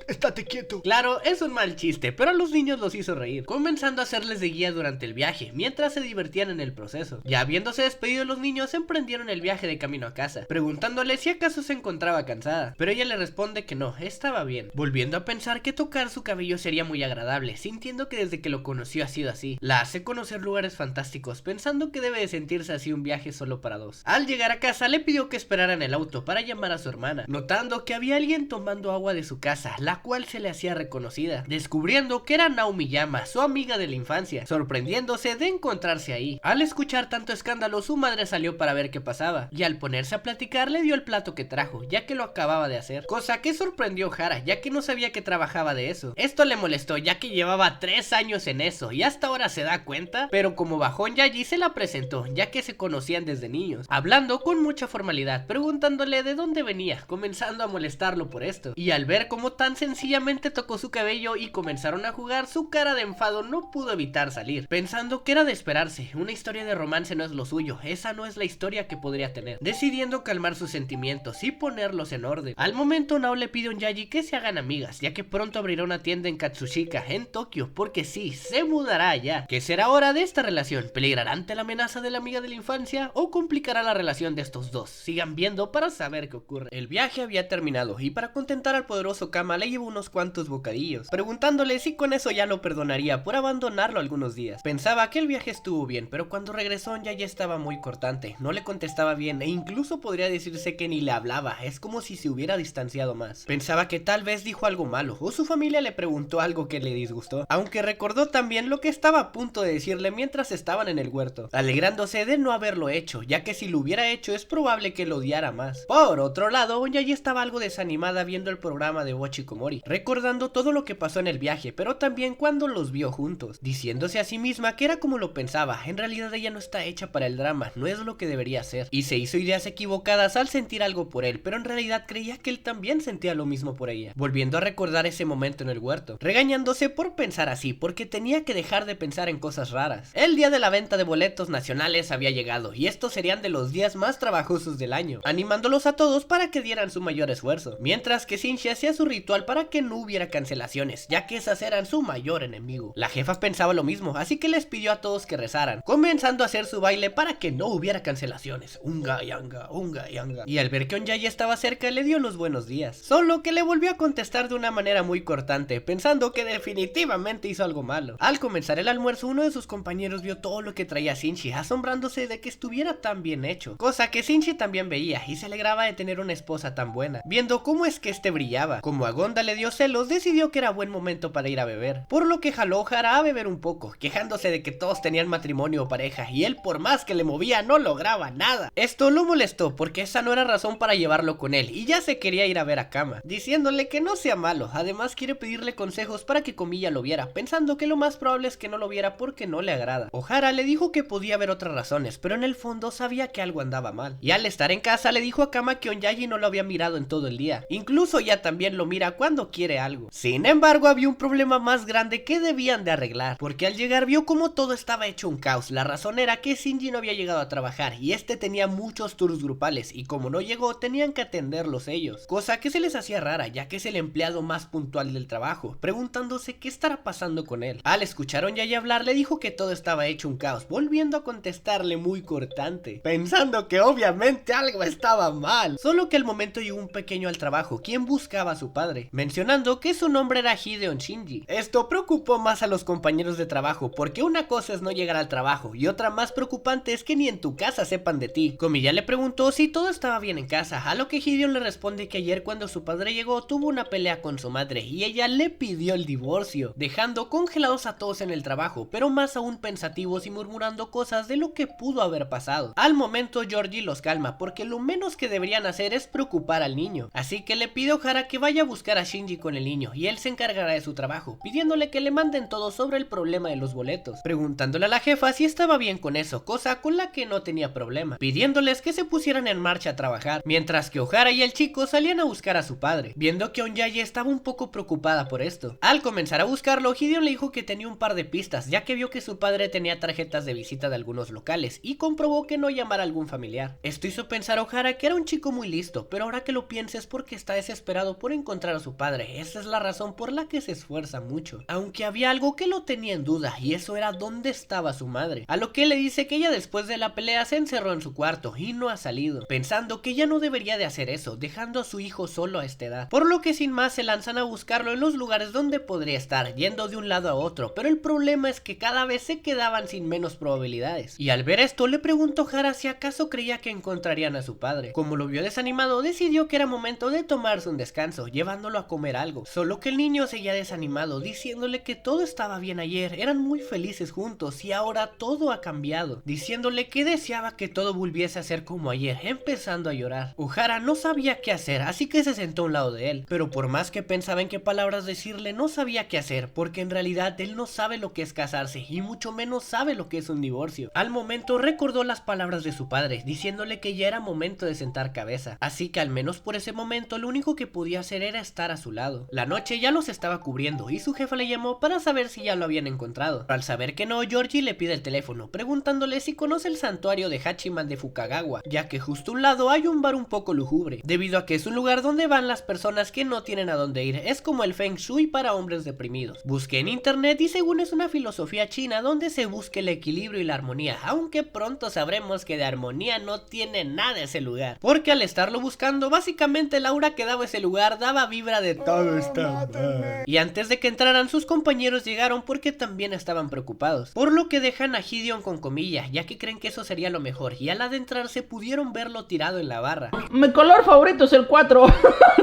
estate quieto. Claro, es un mal chiste, pero a los niños los hizo reír, comenzando a hacerles de guía durante el viaje, mientras se divertían en el proceso. Ya habiéndose despedido, los niños emprendieron el viaje de camino a casa, preguntándole si acaso se encontraba cansada, pero ella le responde que no, estaba bien, volviendo a pensar que tocar su cabello sería muy agradable, sintiendo que desde que lo conoció ha sido así. La hace conocer lugares fantásticos, pensando que debe de sentirse así un viaje solo para dos. Al llegar a casa, le pidió que esperara en el auto para llamar a su hermana, notando que había alguien tomando agua de su casa, la cual se le hacía reconocida, descubriendo que era Naomi Yama, su amiga de la infancia, sorprendiéndose de encontrarse ahí. Al escuchar tanto escándalo, su madre salió para ver qué pasaba, y al ponerse a platicar le dio el plato que trajo, ya que lo acababa de hacer, cosa que sorprendió a Ohara, ya que no sabía que trabajaba de eso. Esto le molestó, ya que llevaba 3 años en eso, y hasta ahora se da cuenta, pero como bajó Onyaji se la presentó, ya que se conocían desde niños, hablando con mucha formalidad, preguntándole de dónde venía, comenzando a molestarlo por esto. Y al ver cómo tan sencillamente tocó su cabello y comenzaron a jugar, su cara de enfado no pudo evitar salir, pensando que era de esperarse. Una historia de romance no es lo suyo, esa no es la historia que podría tener, decidiendo calmar sus sentimientos y ponerlos en orden. Al momento Nao le pide a Onyaji que se hagan amigas, ya que pronto abrirá una tienda en Katsushika, en Tokio, porque sí, se mudará allá. ¿Qué será ahora de esta relación? ¿Peligrará ante la amenaza de la amiga de la infancia o complicará la relación de estos dos? Sigan viendo para saber qué ocurre. El viaje había terminado y para contentar al poderoso Kama le llevó unos cuantos bocadillos, preguntándole si con eso ya lo perdonaría por abandonarlo algunos días. Pensaba que el viaje estuvo bien, pero cuando regresó ya estaba muy cortante, no le contestaba bien e incluso podría decirse que ni le hablaba, es como si se hubiera distanciado más. Pensaba que tal vez dijo algo malo o su familia le preguntó algo que le disgustó, aunque recordó también lo que estaba a punto de decirle mientras estaban en el huerto, alegrándose de no haberlo hecho, ya que si lo hubiera hecho es probable que lo odiara más. Por otro lado, Onyaji estaba algo desanimada viendo el programa de Bocchi Komori, recordando todo lo que pasó en el viaje, pero también cuando los vio juntos, diciéndose a sí misma que era como lo pensaba, en realidad ella no está hecha para el drama, no es lo que debería ser, y se hizo ideas equivocadas al sentir algo por él, pero en realidad creía que él también sentía lo mismo por ella, volviendo a recordar ese momento en el huerto, regañándose por pensar así, porque tenía que dejar de pensar en cosas raras. El día de la venta de boletos nacionales había llegado, y estos serían de los días más trabajosos del año, animándolos a todos para que dieran su mayor esfuerzo, mientras que Shinji hacía su ritual para que no hubiera cancelaciones, ya que esas eran su mayor enemigo. La jefa pensaba lo mismo, así que les pidió a todos que rezaran, comenzando a hacer su baile para que no hubiera cancelaciones. Unga yanga, unga yanga. Y al ver que Onyaji estaba cerca le dio los buenos días, solo que le volvió a contestar de una manera muy cortante, pensando que definitivamente hizo algo malo. Al comenzar el almuerzo, uno de sus compañeros vio todo lo que traía Shinji, asombrándose de que estuviera tan bien hecho, cosa que Shinji también veía y se alegraba de tener una esposa tan buena, viendo cómo es que este brillaba. Como a Gonda le dio celos, decidió que era buen momento para ir a beber, por lo que jaló a Ohara a beber un poco, quejándose de que todos tenían matrimonio o pareja y él por más que le movía no lograba nada. Esto lo molestó porque esa no era razón para llevarlo con él y ya se quería ir a ver a Kama, diciéndole que no sea malo, además quiere pedirle consejos para que Komiya lo viera, pensando que lo más probable es que no lo viera porque no le agrada. Ohara le dijo que podía haber otras razones, pero en el fondo sabía que algo andaba mal, y al estar en casa le dijo a Kama que Onyaji no lo había mirado en todo el día, incluso ya también lo mira cuando quiere algo. Sin embargo, había un problema más grande que debían de arreglar, porque al llegar vio como todo estaba hecho un caos. La razón era que Shinji no había llegado a trabajar y este tenía muchos tours grupales y como no llegó tenían que atenderlos ellos, cosa que se les hacía rara ya que es el empleado más puntual del trabajo, preguntándose qué estará pasando con él. Al escuchar a Onyaji hablar le dijo que todo estaba hecho un caos, volviendo a contestarle muy cortante, pensando que obviamente algo estaba mal, solo que al momento llegó un pequeño al trabajo quien buscaba a su padre, mencionando que su nombre era Hideon Shinji. Esto preocupó más a los compañeros de trabajo porque una cosa es no llegar al trabajo y otra más preocupante es que ni en tu casa sepan de ti. Komiya le preguntó si todo estaba bien en casa, a lo que Hideon le responde que ayer cuando su padre llegó tuvo una pelea con su madre y ella le pidió el divorcio, dejando congelados a todos en el trabajo, pero más aún pensativos y murmurando cosas de lo que pudo haber pasado. Al momento Georgie los calma porque lo menos que deberían hacer es preocupar al niño, así que le pide a Ohara que vaya a buscar a Shinji con el niño y él se encargará de su trabajo, pidiéndole que le manden todo sobre el problema de los boletos, preguntándole a la jefa si estaba bien con eso, cosa con la que no tenía problema, pidiéndoles que se pusieran en marcha a trabajar, mientras que Ohara y el chico salían a buscar a su padre, viendo que Onyaji estaba un poco preocupada por esto. Al comenzar a buscarlo, Hideon le dijo que tenía un par de pistas, ya que vio que su padre tenía tarjetas de visita de algunos locales y comprobó que no llamara a algún familiar. Esto hizo pensar a Ohara que era un chico muy listo, pero ahora que lo piensa es porque está desesperado por encontrar a su padre, esa es la razón por la que se esfuerza mucho, aunque había algo que lo tenía en duda y eso era dónde estaba su madre, a lo que él le dice que ella después de la pelea se encerró en su cuarto y no ha salido, pensando que ya no debería de hacer eso, dejando a su hijo solo a esta edad, por lo que sin más se lanzan a buscarlo en los lugares donde podría estar, yendo de un lado a otro, pero el problema es que cada vez se quedaban sin menos probabilidades, y al ver esto le preguntó a Ohara si acaso creía que encontrarían a su padre. Como lo vio desanimado, decidió que era momento de tomarse un descanso, llevándolo a comer algo, solo que el niño seguía desanimado, diciéndole que todo estaba bien ayer, eran muy felices juntos y ahora todo ha cambiado, diciéndole que deseaba que todo volviese a ser como ayer, empezando a llorar. Ohara no sabía qué hacer, así que se sentó a un lado de él, pero por más que pensaba en qué palabras decirle, no sabía qué hacer, porque en realidad él no sabe lo que es casarse y mucho menos sabe lo que es un divorcio. Al momento recordó las palabras de su padre padre, diciéndole que ya era momento de sentar cabeza, así que al menos por ese momento lo único que podía hacer era estar a su lado. La noche ya los estaba cubriendo y su jefa le llamó para saber si ya lo habían encontrado. Al saber que no, Georgie le pide el teléfono, preguntándole si conoce el santuario de Hachiman de Fukagawa, ya que justo a un lado hay un bar un poco lúgubre, debido a que es un lugar donde van las personas que no tienen a dónde ir. Es como el Feng Shui para hombres deprimidos. Busqué en internet y según es una filosofía china donde se busca el equilibrio y la armonía, aunque pronto sabremos que de armonía no tiene nada ese lugar, porque al estarlo buscando, básicamente el aura que daba ese lugar daba vibra de todo está mal. Y antes de que entraran, sus compañeros llegaron porque también estaban preocupados, por lo que dejan a Gideon con comillas, ya que creen que eso sería lo mejor, y al adentrarse pudieron verlo tirado en la barra. Mi color favorito es el 4.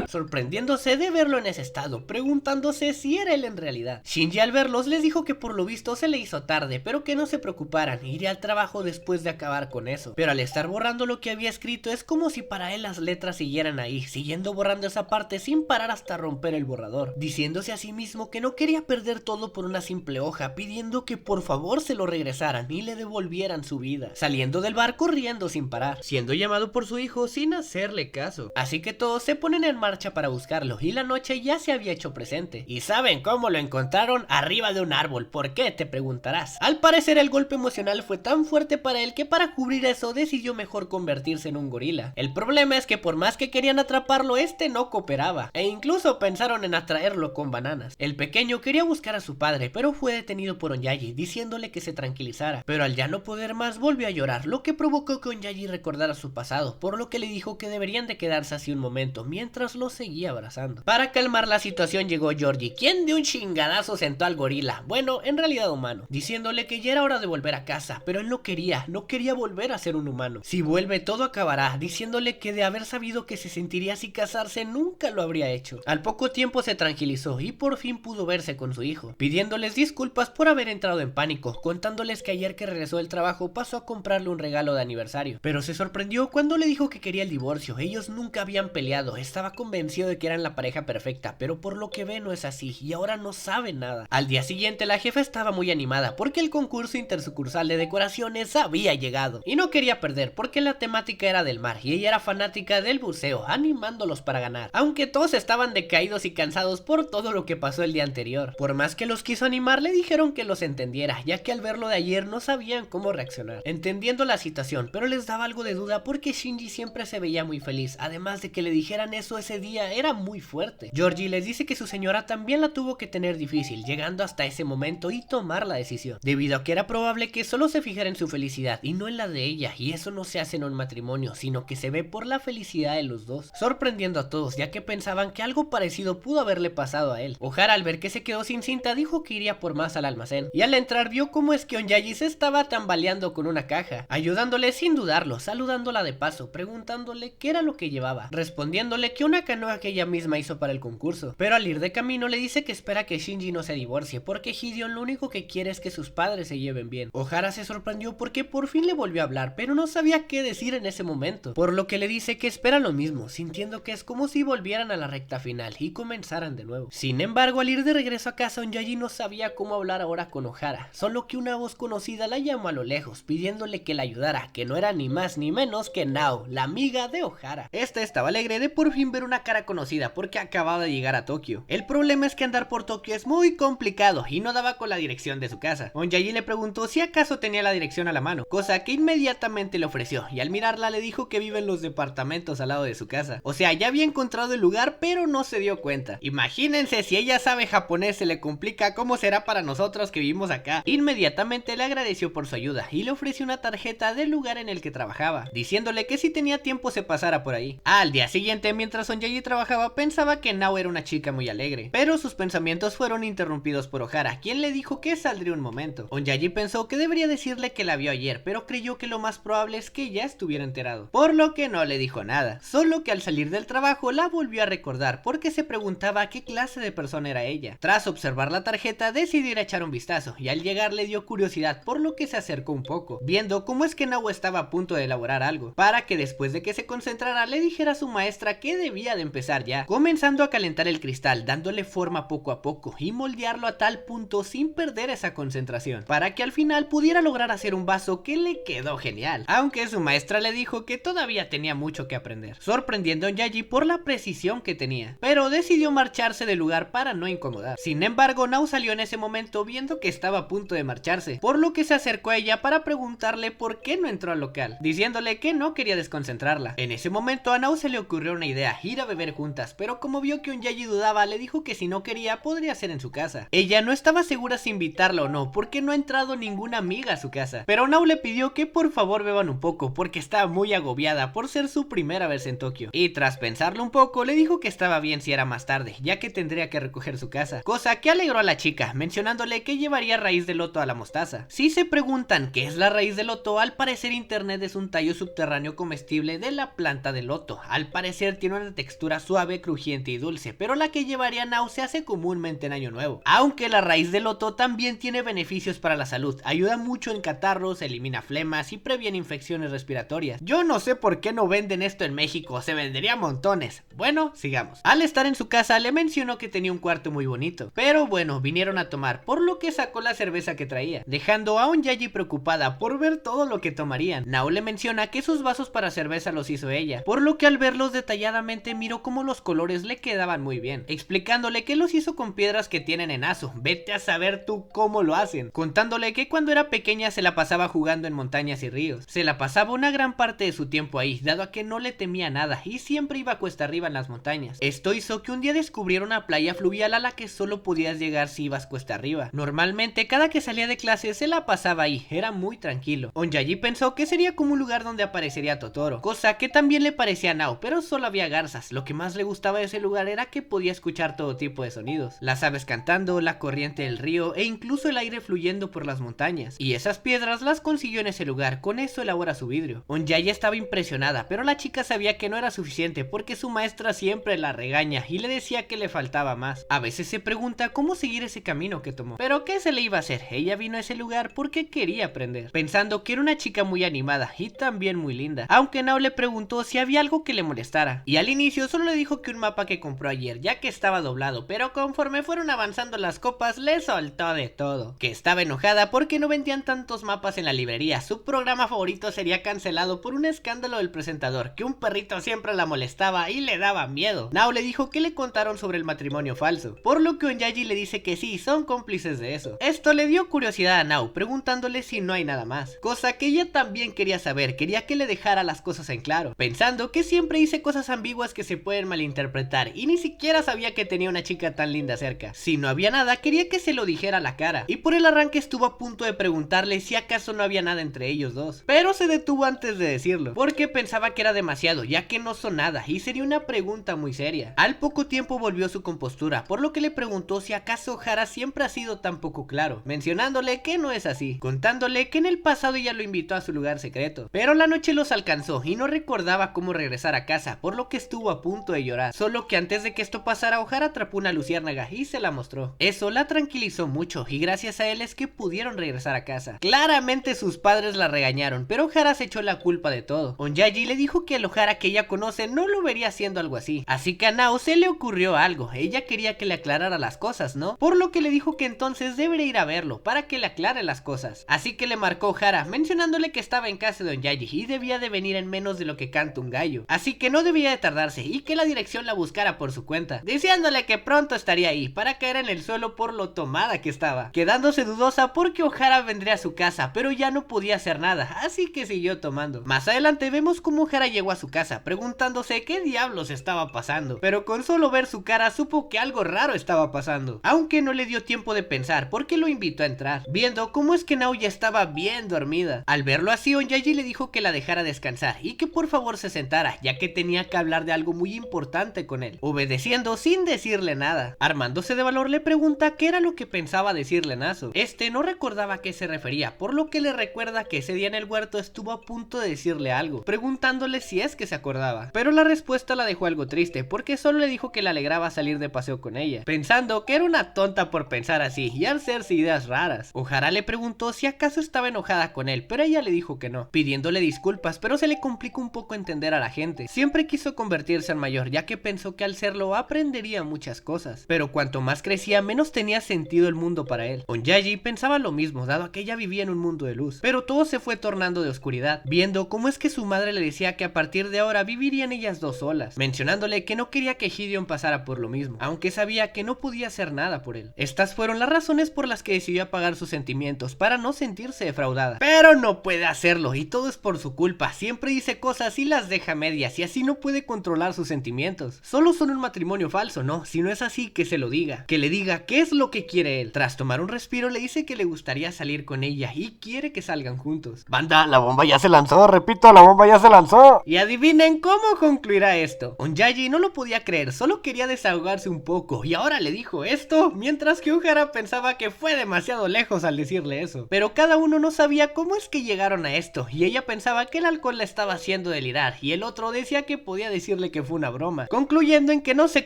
Sorprendiéndose de verlo en ese estado, preguntándose si era él en realidad. Shinji al verlos les dijo que por lo visto se le hizo tarde, pero que no se preocuparan, iría al trabajo después de acabar con eso. Pero al estar borrando lo que había escrito, es como si para él las letras siguieran ahí, siguiendo borrando esa parte sin parar hasta romper el borrador, diciéndose a sí mismo que no quería perder todo por una simple hoja, pidiendo que por favor se lo regresaran y le devolvieran su vida, saliendo del bar corriendo sin parar, siendo llamado por su hijo sin hacerle caso. Así que todos se ponen en marcha para buscarlo y la noche ya se había hecho presente. ¿Y saben cómo lo encontraron? Arriba de un árbol. ¿Por qué? Te preguntarás. Al parecer el golpe emocional fue tan fuerte para él que para cubrir eso decidió mejor convertirse en un gorila. El problema es que por más que querían atraparlo, este no cooperaba e incluso pensaron en atraerlo con bananas. El pequeño quería buscar a su padre, pero fue detenido por Onyaji diciéndole que se tranquilizara, pero al ya no poder más volvió a llorar, lo que provocó que Onyaji recordara su pasado, por lo que le dijo que deberían de quedarse así un momento mientras lo seguía abrazando. Para calmar la situación llegó Georgie, quien de un chingadazo sentó al gorila, bueno, en realidad humano, diciéndole que ya era hora de volver a casa, pero él no quería volver a ser un humano. Si vuelve todo acabará, diciéndole que de haber sabido que se sentiría así casarse nunca lo habría hecho. Al poco tiempo se tranquilizó y por fin pudo verse con su hijo, pidiéndoles disculpas por haber entrado en pánico, contándoles que ayer que regresó del trabajo pasó a comprarle un regalo de aniversario, pero se sorprendió cuando le dijo que quería el divorcio. Ellos nunca habían peleado, estaba convencido de que eran la pareja perfecta, pero por lo que ve no es así y ahora no sabe nada. Al día siguiente la jefa estaba muy animada porque el concurso intersucursal de decoraciones había llegado y no quería perder porque la temática era del mar y ella era fanática del buceo, animándolos para ganar, aunque todos estaban decaídos y cansados por todo lo que pasó el día anterior. Por más que los quiso animar, le dijeron que los entendiera, ya que al verlo de ayer no sabían cómo reaccionar, entendiendo la situación, pero les daba algo de duda porque Shinji siempre se veía muy feliz, además de que le dijeran eso ese día era muy fuerte. Georgie les dice que su señora también la tuvo que tener difícil, llegando hasta ese momento y tomar la decisión, debido a que era probable que solo se fijara en su felicidad y no en la de ella, y eso no se hace en un matrimonio, sino que se ve por la felicidad de los dos, sorprendiendo a todos, ya que pensaban que algo parecido pudo haberle pasado a él. Ohara, al ver que se quedó sin cinta, dijo que iría por más al almacén, y al entrar vio cómo es que Onyaji se estaba tambaleando con una caja, ayudándole sin dudarlo, saludándola de paso, preguntándole qué era lo que llevaba, respondiéndole que una canoa que ella misma hizo para el concurso, pero al ir de camino le dice que espera que Shinji no se divorcie, porque Gideon lo único que quiere es que sus padres se lleven bien. Ohara se sorprendió porque por fin le volvió a hablar, pero no sabía qué decir en ese momento, por lo que le dice que espera lo mismo, sintiendo que es como si volvieran a la recta final y comenzaran de nuevo. Sin embargo, al ir de regreso a casa, Onyaji no sabía cómo hablar ahora con Ohara, solo que una voz conocida la llamó a lo lejos, pidiéndole que la ayudara, que no era ni más ni menos que Nao, la amiga de Ohara. Esta estaba alegre de por fin ver una cara conocida porque acababa de llegar a Tokio. El problema es que andar por Tokio es muy complicado y no daba con la dirección de su casa. Onyaji le preguntó si acaso tenía la dirección a la mano, cosa que inmediatamente le ofreció, y al mirarla le dijo que vive en los departamentos al lado de su casa. O sea, ya había encontrado el lugar, pero no se dio cuenta. Imagínense, si ella sabe japonés se le complica, ¿cómo será para nosotros que vivimos acá? Inmediatamente le agradeció por su ayuda y le ofreció una tarjeta del lugar en el que trabajaba, diciéndole que si tenía tiempo se pasara por ahí. Al día siguiente, mientras Onyaji trabajaba, pensaba que Nao era una chica muy alegre, pero sus pensamientos fueron interrumpidos por Ohara, quien le dijo que saldría un momento. Onyaji pensó que debería decirle que la vio ayer, pero creyó que lo más probable es que ya estuviera enterado, por lo que no le dijo nada, solo que al salir del trabajo la volvió a recordar porque se preguntaba qué clase de persona era ella. Tras observar la tarjeta, decidió ir a echar un vistazo, y al llegar le dio curiosidad, por lo que se acercó un poco, viendo cómo es que Nao estaba a punto de elaborar algo, para que después de que se concentrara le dijera a su maestra que debía de empezar ya, comenzando a calentar el cristal, dándole forma poco a poco y moldearlo a tal punto sin perder esa concentración, para que al final pudiera lograr hacer un vaso que le quedó genial. ideal, aunque su maestra le dijo que todavía tenía mucho que aprender, sorprendiendo a Onyaji por la precisión que tenía, pero decidió marcharse del lugar para no incomodar. Sin embargo, Nao salió en ese momento viendo que estaba a punto de marcharse, por lo que se acercó a ella para preguntarle por qué no entró al local, diciéndole que no quería desconcentrarla. En ese momento a Nao se le ocurrió una idea, ir a beber juntas, pero como vio que Onyaji dudaba, le dijo que si no quería podría ser en su casa. Ella no estaba segura si invitarla o no, porque no ha entrado ninguna amiga a su casa, pero Nao le pidió que por favor beban un poco, porque estaba muy agobiada por ser su primera vez en Tokio, y tras pensarlo un poco le dijo que estaba bien si era más tarde, ya que tendría que recoger su casa, cosa que alegró a la chica, mencionándole que llevaría raíz de loto a la mostaza. Si se preguntan qué es la raíz de loto, al parecer internet es un tallo subterráneo comestible de la planta de loto. Al parecer tiene una textura suave, crujiente y dulce, pero la que llevaría Nao se hace comúnmente en Año Nuevo. Aunque la raíz de loto también tiene beneficios para la salud, ayuda mucho en catarros, elimina flemas y previene infecciones respiratorias. Yo no sé por qué no venden esto en México, se vendería montones. Bueno, sigamos. Al estar en su casa le mencionó que tenía un cuarto muy bonito, pero bueno, vinieron a tomar, por lo que sacó la cerveza que traía, dejando a Onyaji preocupada por ver todo lo que tomarían. Nao le menciona que sus vasos para cerveza los hizo ella, por lo que al verlos detalladamente miró cómo los colores le quedaban muy bien, explicándole que los hizo con piedras que tienen en Aso. Vete a saber tú cómo lo hacen, contándole que cuando era pequeña se la pasaba jugando en montañas y ríos, se la pasaba una gran parte de su tiempo ahí, dado a que no le temía nada y siempre iba cuesta arriba en las montañas. Esto hizo que un día descubriera una playa fluvial a la que solo podías llegar si ibas cuesta arriba. Normalmente cada que salía de clase se la pasaba ahí, era muy tranquilo. Onyaji pensó que sería como un lugar donde aparecería Totoro, cosa que también le parecía a Nao, pero solo había garzas. Lo que más le gustaba de ese lugar era que podía escuchar todo tipo de sonidos, las aves cantando, la corriente del río e incluso el aire fluyendo por las montañas, y esas piedras las consiguió en ese lugar, con eso elabora su vidrio. Onyaji estaba impresionada, pero la chica sabía que no era suficiente porque su maestra siempre la regaña y le decía que le faltaba más. A veces se pregunta cómo seguir ese camino que tomó, pero ¿qué se le iba a hacer? Ella vino a ese lugar porque quería aprender, pensando que era una chica muy animada y también muy linda, aunque Nao le preguntó si había algo que le molestara, y al inicio solo le dijo que un mapa que compró ayer, ya que estaba doblado, pero conforme fueron avanzando las copas le soltó de todo, que estaba enojada porque no vendían tantos mapas en la librería, su programa favorito sería cancelado por un escándalo del presentador, que un perrito siempre la molestaba y le daba miedo. Nao le dijo que le contaron sobre el matrimonio falso, por lo que Onyaji le dice que sí, son cómplices de eso. Esto le dio curiosidad a Nao, preguntándole si no hay nada más, cosa que ella también quería saber, quería que le dejara las cosas en claro, pensando que siempre hice cosas ambiguas que se pueden malinterpretar y ni siquiera sabía que tenía una chica tan linda cerca. Si no había nada, quería que se lo dijera a la cara, y por el arranque estuvo a punto de preguntarle si acaso no había nada entre ellos dos, pero se detuvo antes de decirlo, porque pensaba que era demasiado, ya que no son nada y sería una pregunta muy seria. Al poco tiempo volvió su compostura, por lo que le preguntó si acaso Hara siempre ha sido tan poco claro, mencionándole que no es así, contándole que en el pasado ella lo invitó a su lugar secreto, pero la noche los alcanzó y no recordaba cómo regresar a casa, por lo que estuvo a punto de llorar, solo que antes de que esto pasara Ohara atrapó una luciérnaga y se la mostró. Eso la tranquilizó mucho y gracias a él es que pudieron regresar a casa. Claramente sus padres la regañaron, pero Ohara se echó la culpa de todo. Onyaji le dijo que el Ohara que ella conoce no lo vería haciendo algo así, así que a Nao se le ocurrió algo, ella quería que le aclarara las cosas, ¿no? Por lo que le dijo que entonces debería ir a verlo para que le aclare las cosas, así que le marcó Ohara mencionándole que estaba en casa de Onyaji y debía de venir en menos de lo que canta un gallo, así que no debía de tardarse y que la dirección la buscara por su cuenta, diciéndole que pronto estaría ahí para caer en el suelo por lo tomada que estaba, quedándose dudosa porque Ohara vendría a su casa, pero ya no podía hacer nada, así que siguió tomando. Más adelante vemos cómo Ohara llegó a su casa preguntándose qué diablos estaba pasando, pero con solo ver su cara supo que algo raro estaba pasando, aunque no le dio tiempo de pensar porque lo invitó a entrar, viendo cómo es que Nao ya estaba bien dormida. Al verlo así, Onyaji le dijo que la dejara descansar y que por favor se sentara, ya que tenía que hablar de algo muy importante con él, obedeciendo sin decirle nada. Armándose de valor le pregunta qué era lo que pensaba decirle Naso. Este no recordaba a qué se refería, por lo que le recuerda que ese día en el huerto estuvo a punto de decirle algo, preguntándole si es que se acordaba, pero la respuesta la dejó algo triste, porque solo le dijo que le alegraba salir de paseo con ella, pensando que era una tonta por pensar así y hacerse ideas raras. Ohara le preguntó si acaso estaba enojada con él, pero ella le dijo que no, pidiéndole disculpas, pero se le complicó un poco entender a la gente. Siempre quiso convertirse en mayor, ya que pensó que al serlo aprendería muchas cosas, pero cuanto más crecía menos tenía sentido el mundo para él. Onyaji pensaba lo mismo, dado a que ella vivía en un mundo de luz, pero todo se fue tornando tornando de oscuridad, viendo cómo es que su madre le decía que a partir de ahora vivirían ellas dos solas, mencionándole que no quería que Gideon pasara por lo mismo, aunque sabía que no podía hacer nada por él. Estas fueron las razones por las que decidió apagar sus sentimientos para no sentirse defraudada, pero no puede hacerlo y todo es por su culpa. Siempre dice cosas y las deja medias y así no puede controlar sus sentimientos. Solo son un matrimonio falso, ¿no? Si no es así, que se lo diga, que le diga qué es lo que quiere él. Tras tomar un respiro le dice que le gustaría salir con ella y quiere que salgan juntos. Banda, la bomba ya se lanzó, repito, la bomba ya se lanzó. Y adivinen cómo concluirá esto. Onyaji no lo podía creer, solo quería desahogarse un poco y ahora le dijo esto, mientras que Ohara pensaba que fue demasiado lejos al decirle eso. Pero cada uno no sabía cómo es que llegaron a esto y ella pensaba que el alcohol la estaba haciendo delirar y el otro decía que podía decirle que fue una broma, concluyendo en que no se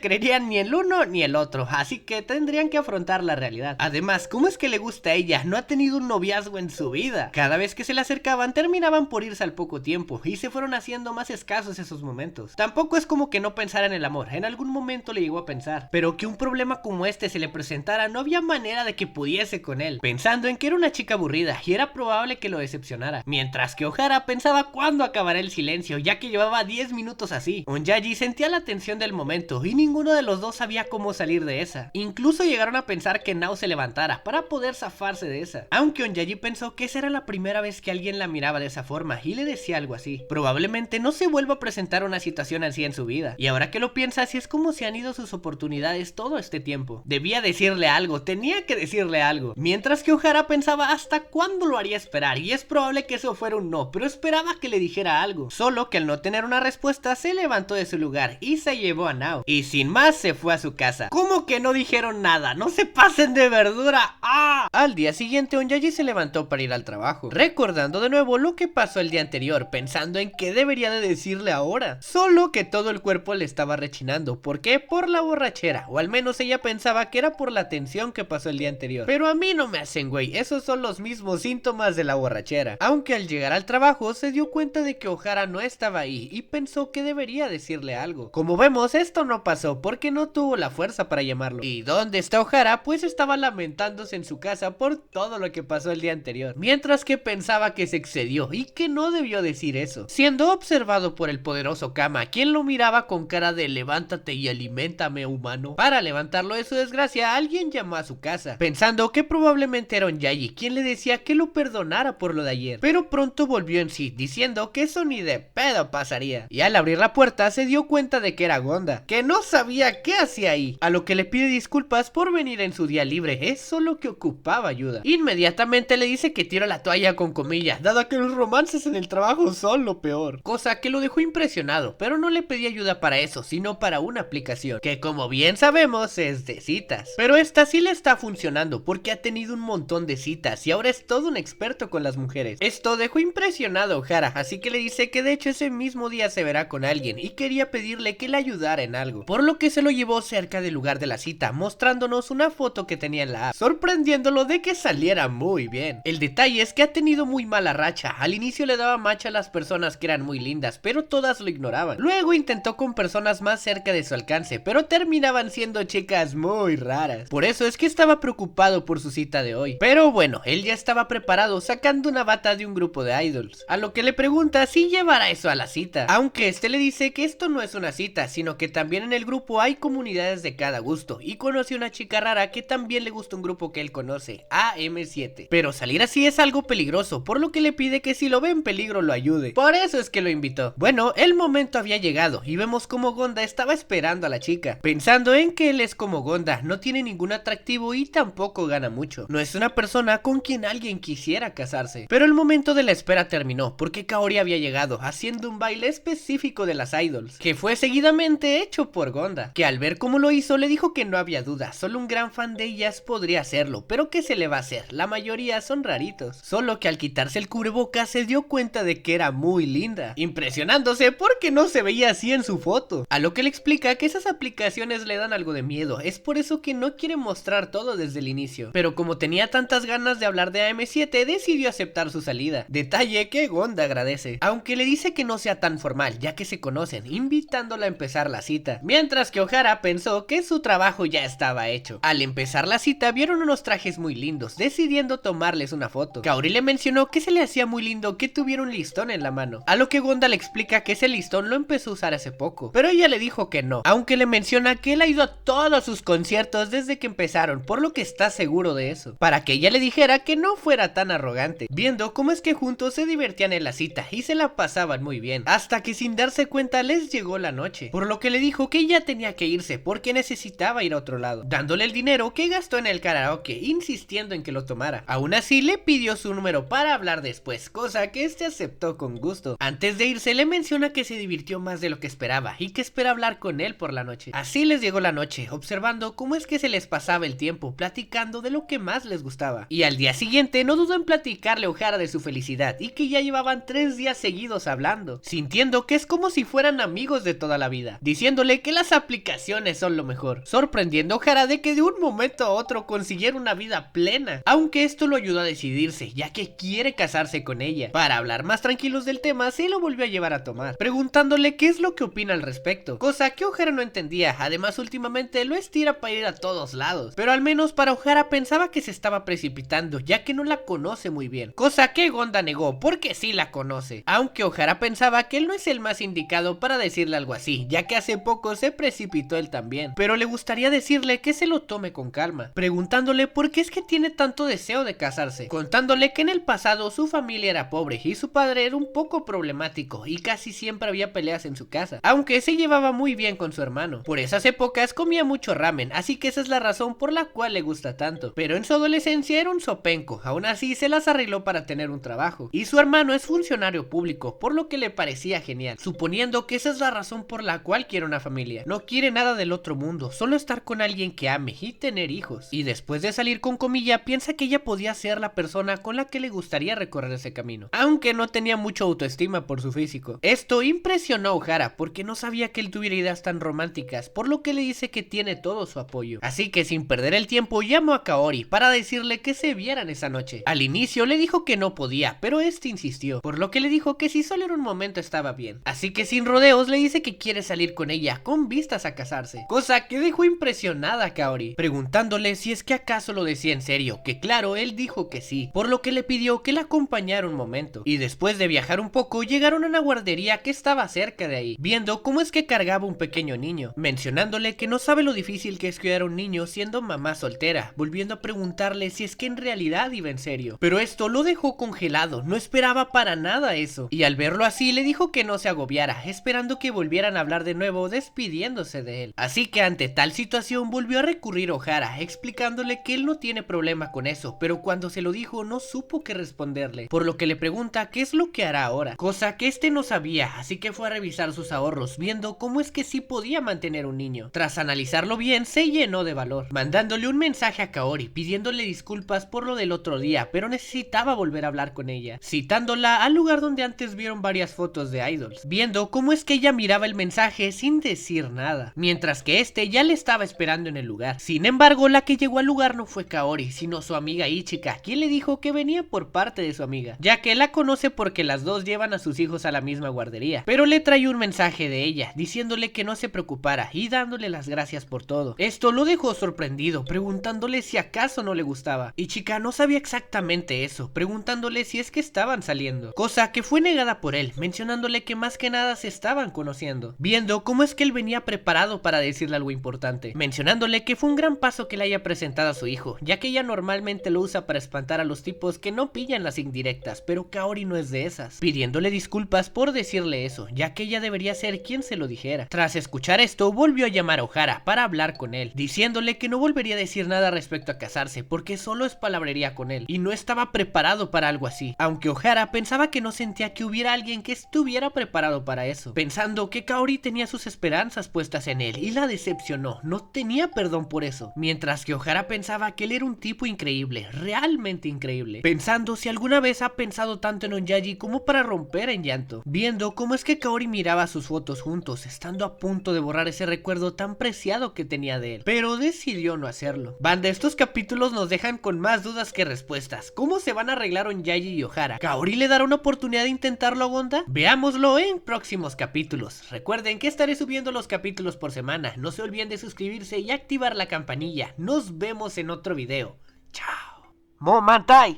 creerían ni el uno ni el otro, así que tendrían que afrontar la realidad. Además, ¿cómo es que le gusta a ella? No ha tenido un noviazgo en su vida. Cada vez que se le acercaban terminaban por irse al poco tiempo y se fueron haciendo más escasos esos momentos. Tampoco es como que no pensara en el amor, en algún momento le llegó a pensar, pero que un problema como este se le presentara no había manera de que pudiese con él, pensando en que era una chica aburrida y era probable que lo decepcionara, mientras que Ohara pensaba cuándo acabará el silencio, ya que llevaba 10 minutos así. Onyaji sentía la tensión del momento y ninguno de los dos sabía cómo salir de esa. Incluso llegaron a pensar que Nao se levantara para poder zafarse de esa, aunque Onyaji pensó que esa era la primera vez que alguien la miraba de esa forma y le decía algo así. Probablemente no se vuelva a presentar una situación así en su vida, y ahora que lo piensa, así es como se han ido sus oportunidades todo este tiempo. Debía decirle algo, tenía que decirle algo, mientras que Ohara pensaba hasta cuándo lo haría esperar, y es probable que eso fuera un no, pero esperaba que le dijera algo, solo que al no tener una respuesta se levantó de su lugar y se llevó a Nao, y sin más se fue a su casa. ¿Cómo que no dijeron nada? ¡No se pasen de verdura! ¡Ah! Al día siguiente Onyaji se levantó para ir al trabajo, recordando de nuevo lo que pasó el día anterior, pensando en qué debería de decirle ahora, solo que todo el cuerpo le estaba rechinando. ¿Por qué? Por la borrachera, o al menos ella pensaba que era por la tensión que pasó el día anterior. Pero a mí no me hacen güey, esos son los mismos síntomas de la borrachera. Aunque al llegar al trabajo se dio cuenta de que Ohara no estaba ahí y pensó que debería decirle algo. Como vemos, esto no pasó porque no tuvo la fuerza para llamarlo. ¿Y dónde está Ohara? Pues estaba lamentándose en su casa por todo lo que pasó el día anterior, mientras que pensaba que se excedió y que no debió decir eso, siendo observado por el poderoso Kama, quien lo miraba con cara de levántate y aliméntame, humano. Para levantarlo de su desgracia, alguien llamó a su casa, pensando que probablemente era Onyaji, quien le decía que lo perdonara por lo de ayer, pero pronto volvió en sí, diciendo que eso ni de pedo pasaría, y al abrir la puerta se dio cuenta de que era Gonda, que no sabía qué hacía ahí, a lo que le pide disculpas por venir en su día libre, es solo que ocupaba ayuda. Inmediatamente le dice que tira la toalla con comillas, dado que los romances en el trabajo son lo peor, cosa que lo dejó impresionado, pero no le pedía ayuda para eso, sino para una aplicación, que como bien sabemos es de citas, pero esta sí le está funcionando porque ha tenido un montón de citas y ahora es todo un experto con las mujeres. Esto dejó impresionado a Ohara, así que le dice que de hecho ese mismo día se verá con alguien y quería pedirle que le ayudara en algo, por lo que se lo llevó cerca del lugar de la cita, mostrándonos una foto que tenía en la app, sorprendiéndolo de que saliera muy bien. El detalle es que ha tenido muy mala racha, al inicio le daba match a las personas que eran muy lindas, pero todas lo ignoraban. Luego intentó con personas más cerca de su alcance, pero terminaban siendo chicas muy raras. Por eso es que estaba preocupado por su cita de hoy. Pero bueno, él ya estaba preparado sacando una bata de un grupo de idols, a lo que le pregunta si llevará eso a la cita, aunque este le dice que esto no es una cita, sino que también en el grupo hay comunidades de cada gusto, y conoce a una chica rara que también le gusta un grupo que él conoce, AM7. Pero salir así es algo peligroso, por lo que le pide que si lo ve en peligro lo ayude. Por eso es que lo invitó. Bueno, el momento había llegado y vemos como Gonda estaba esperando a la chica, pensando en que él es como Gonda, no tiene ningún atractivo y tampoco gana mucho. No es una persona con quien alguien quisiera casarse. Pero el momento de la espera terminó, porque Kaori había llegado, haciendo un baile específico de las idols, que fue seguidamente hecho por Gonda, que al ver cómo lo hizo le dijo que no había duda, solo un gran fan de ellas podría hacerlo, pero ¿qué se le va a hacer? La mayoría son raritos. Solo que al quitarse el cubrebocas se dio cuenta de que era muy linda, impresionándose porque no se veía así en su foto, a lo que le explica que esas aplicaciones le dan algo de miedo, es por eso que no quiere mostrar todo desde el inicio, pero como tenía tantas ganas de hablar de AM7 decidió aceptar su salida, detalle que Gonda agradece, aunque le dice que no sea tan formal ya que se conocen, invitándola a empezar la cita, mientras que Ohara pensó que su trabajo ya estaba hecho. Al empezar la cita vieron unos trajes muy lindos, decidiendo tomarles una foto. Kaori le mencionó que se le hacía muy lindo que tuviera un listón en la mano, a lo que Gonda le explica que ese listón lo empezó a usar hace poco, pero ella le dijo que no, aunque le menciona que él ha ido a todos sus conciertos desde que empezaron, por lo que está seguro de eso, para que ella le dijera que no fuera tan arrogante, viendo cómo es que juntos se divertían en la cita y se la pasaban muy bien, hasta que sin darse cuenta les llegó la noche, por lo que le dijo que ya tenía que irse porque necesitaba ir a otro lado, dándole el dinero que gastó en el karaoke, insistiendo en que lo tomara. Aún así le pidió su número para hablar después, cosa que este aceptó con gusto. Antes de irse le menciona que se divirtió más de lo que esperaba y que espera hablar con él por la noche. Así les llegó la noche, observando cómo es que se les pasaba el tiempo platicando de lo que más les gustaba. Y al día siguiente no dudó en platicarle a Ohara de su felicidad y que ya llevaban 3 días seguidos hablando, sintiendo que es como si fueran amigos de toda la vida, diciéndole que las aplicaciones son lo mejor, sorprendiendo a Ohara de que de un momento a otro consiguiera una vida plena, aunque esto lo ayudó a decidirse, ya que quiere casarse con ella. Para hablar más tranquilos del tema, se lo volvió a llevar a tomar, preguntándole qué es lo que opina al respecto, cosa que Ohara no entendía. Además últimamente lo estira para ir a todos lados, pero al menos para Ohara pensaba que se estaba precipitando, ya que no la conoce muy bien, cosa que Gonda negó porque sí la conoce, aunque Ohara pensaba que él no es el más indicado para decirle algo así, ya que hace poco se precipitó él también, pero le gustaría decirle que se lo tome con calma, preguntándole por qué es que tiene tanto deseo de casarse, contándole que en el pasado su familia era pobre y su padre era un poco problemático y casi siempre había peleas en su casa, aunque se llevaba muy bien con su hermano. Por esas épocas comía mucho ramen, así que esa es la razón por la cual le gusta tanto, pero en su adolescencia era un zopenco. Aún así se las arregló para tener un trabajo, y su hermano es funcionario público, por lo que le parecía genial, suponiendo que esa es la razón por la cual quiere una familia. No quiere nada del otro mundo, solo estar con alguien que ame y tener hijos. Y después de salir con Comilla, piensa que ella podía ser la persona con la que le gustaría recorrer ese camino, aunque no tenía mucha autoestima por su físico. Esto impresionó a Ohara porque no sabía que él tuviera ideas tan románticas, por lo que le dice que tiene todo su apoyo. Así que sin perder el tiempo llamó a Kaori para decirle que se vieran esa noche. Al inicio le dijo que no podía, pero este insistió, por lo que le dijo que si solo era un momento estaba bien. Así que sin rodeos le dice que quiere salir con ella con vistas a casarse, cosa que dejó impresionada a Kaori, preguntándole si es que acaso lo decía en serio, que claro, él dijo que sí, por lo que le pidió que la acompañara un momento. Y después de viajar un poco llegaron a una guardería que estaba cerca de ahí, viendo cómo es que cargaba un pequeño niño, mencionándole que no sabe lo difícil que es cuidar a un niño siendo mamá soltera, volviendo a preguntarle si es que en realidad iba en serio, pero esto lo dejó congelado, no esperaba para nada eso, y al verlo así le dijo que no se agobiara, esperando que volvieran a hablar de nuevo, despidiéndose de él. Así que ante tal situación volvió a recurrir a Ohara, explicándole que él no tiene problema con eso, pero cuando se lo dijo no supo qué responderle, por lo que le pregunta qué es lo que hará ahora, cosa que este no sabía, así que fue a revisar sus ahorros, viendo cómo es que sí podía mantener un niño. Tras analizarlo bien, se llenó de valor, mandándole un mensaje a Kaori, pidiéndole disculpas por lo del otro día, pero necesitaba volver a hablar con ella, citándola al lugar donde antes vieron varias fotos de idols, viendo cómo es que ella miraba el mensaje sin decir nada, mientras que este ya le estaba esperando en el lugar. Sin embargo, la que llegó al lugar no fue Kaori, sino su amiga Ichika, quien le dijo que venía por parte de su amiga, ya que la conoce porque las dos llevan a sus hijos a la misma guardería, pero le trae un mensaje de ella, diciéndole que no se preocupara y dándole las gracias por todo. Esto lo dejó sorprendido, preguntándole si acaso no le gustaba. Ichika no sabía exactamente eso, preguntándole si es que estaban saliendo, cosa que fue negada por él, mencionándole que más que nada se estaban conociendo, viendo cómo es que él venía preparado para decirle algo importante, mencionándole que fue un gran paso que le haya presentado a su hijo, ya que ella normalmente lo usa para espantar a los tipos que no pillan las indirectas, pero Kaori no es de esas, pidiéndole disculpas por decirle eso, ya que ella debería ser quien se lo dijera. Tras escuchar esto, volvió a llamar a Ohara para hablar con él, diciéndole que no volvería a decir nada respecto a casarse, porque solo es palabrería con él, y no estaba preparado para algo así, aunque Ohara pensaba que no sentía que hubiera alguien que estuviera preparado para eso, pensando que Kaori tenía sus esperanzas puestas en él, y la decepcionó, no tenía perdón por eso, mientras que Ohara pensaba que él era un tipo increíble, realmente increíble, pensando si alguna vez ha pensado tanto en Onyaji como para romper en llanto, viendo cómo es que Kaori miraba sus fotos juntos, estando a punto de borrar ese recuerdo tan preciado que tenía de él, pero decidió no hacerlo. Banda, estos capítulos nos dejan con más dudas que respuestas. ¿Cómo se van a arreglar Onyaji y Ohara? ¿Kaori le dará una oportunidad de intentarlo a Gonda? Veámoslo en próximos capítulos. Recuerden que estaré subiendo los capítulos por semana, no se olviden de suscribirse y activar la campanilla. Nos vemos en otro video. Chao. Momentai.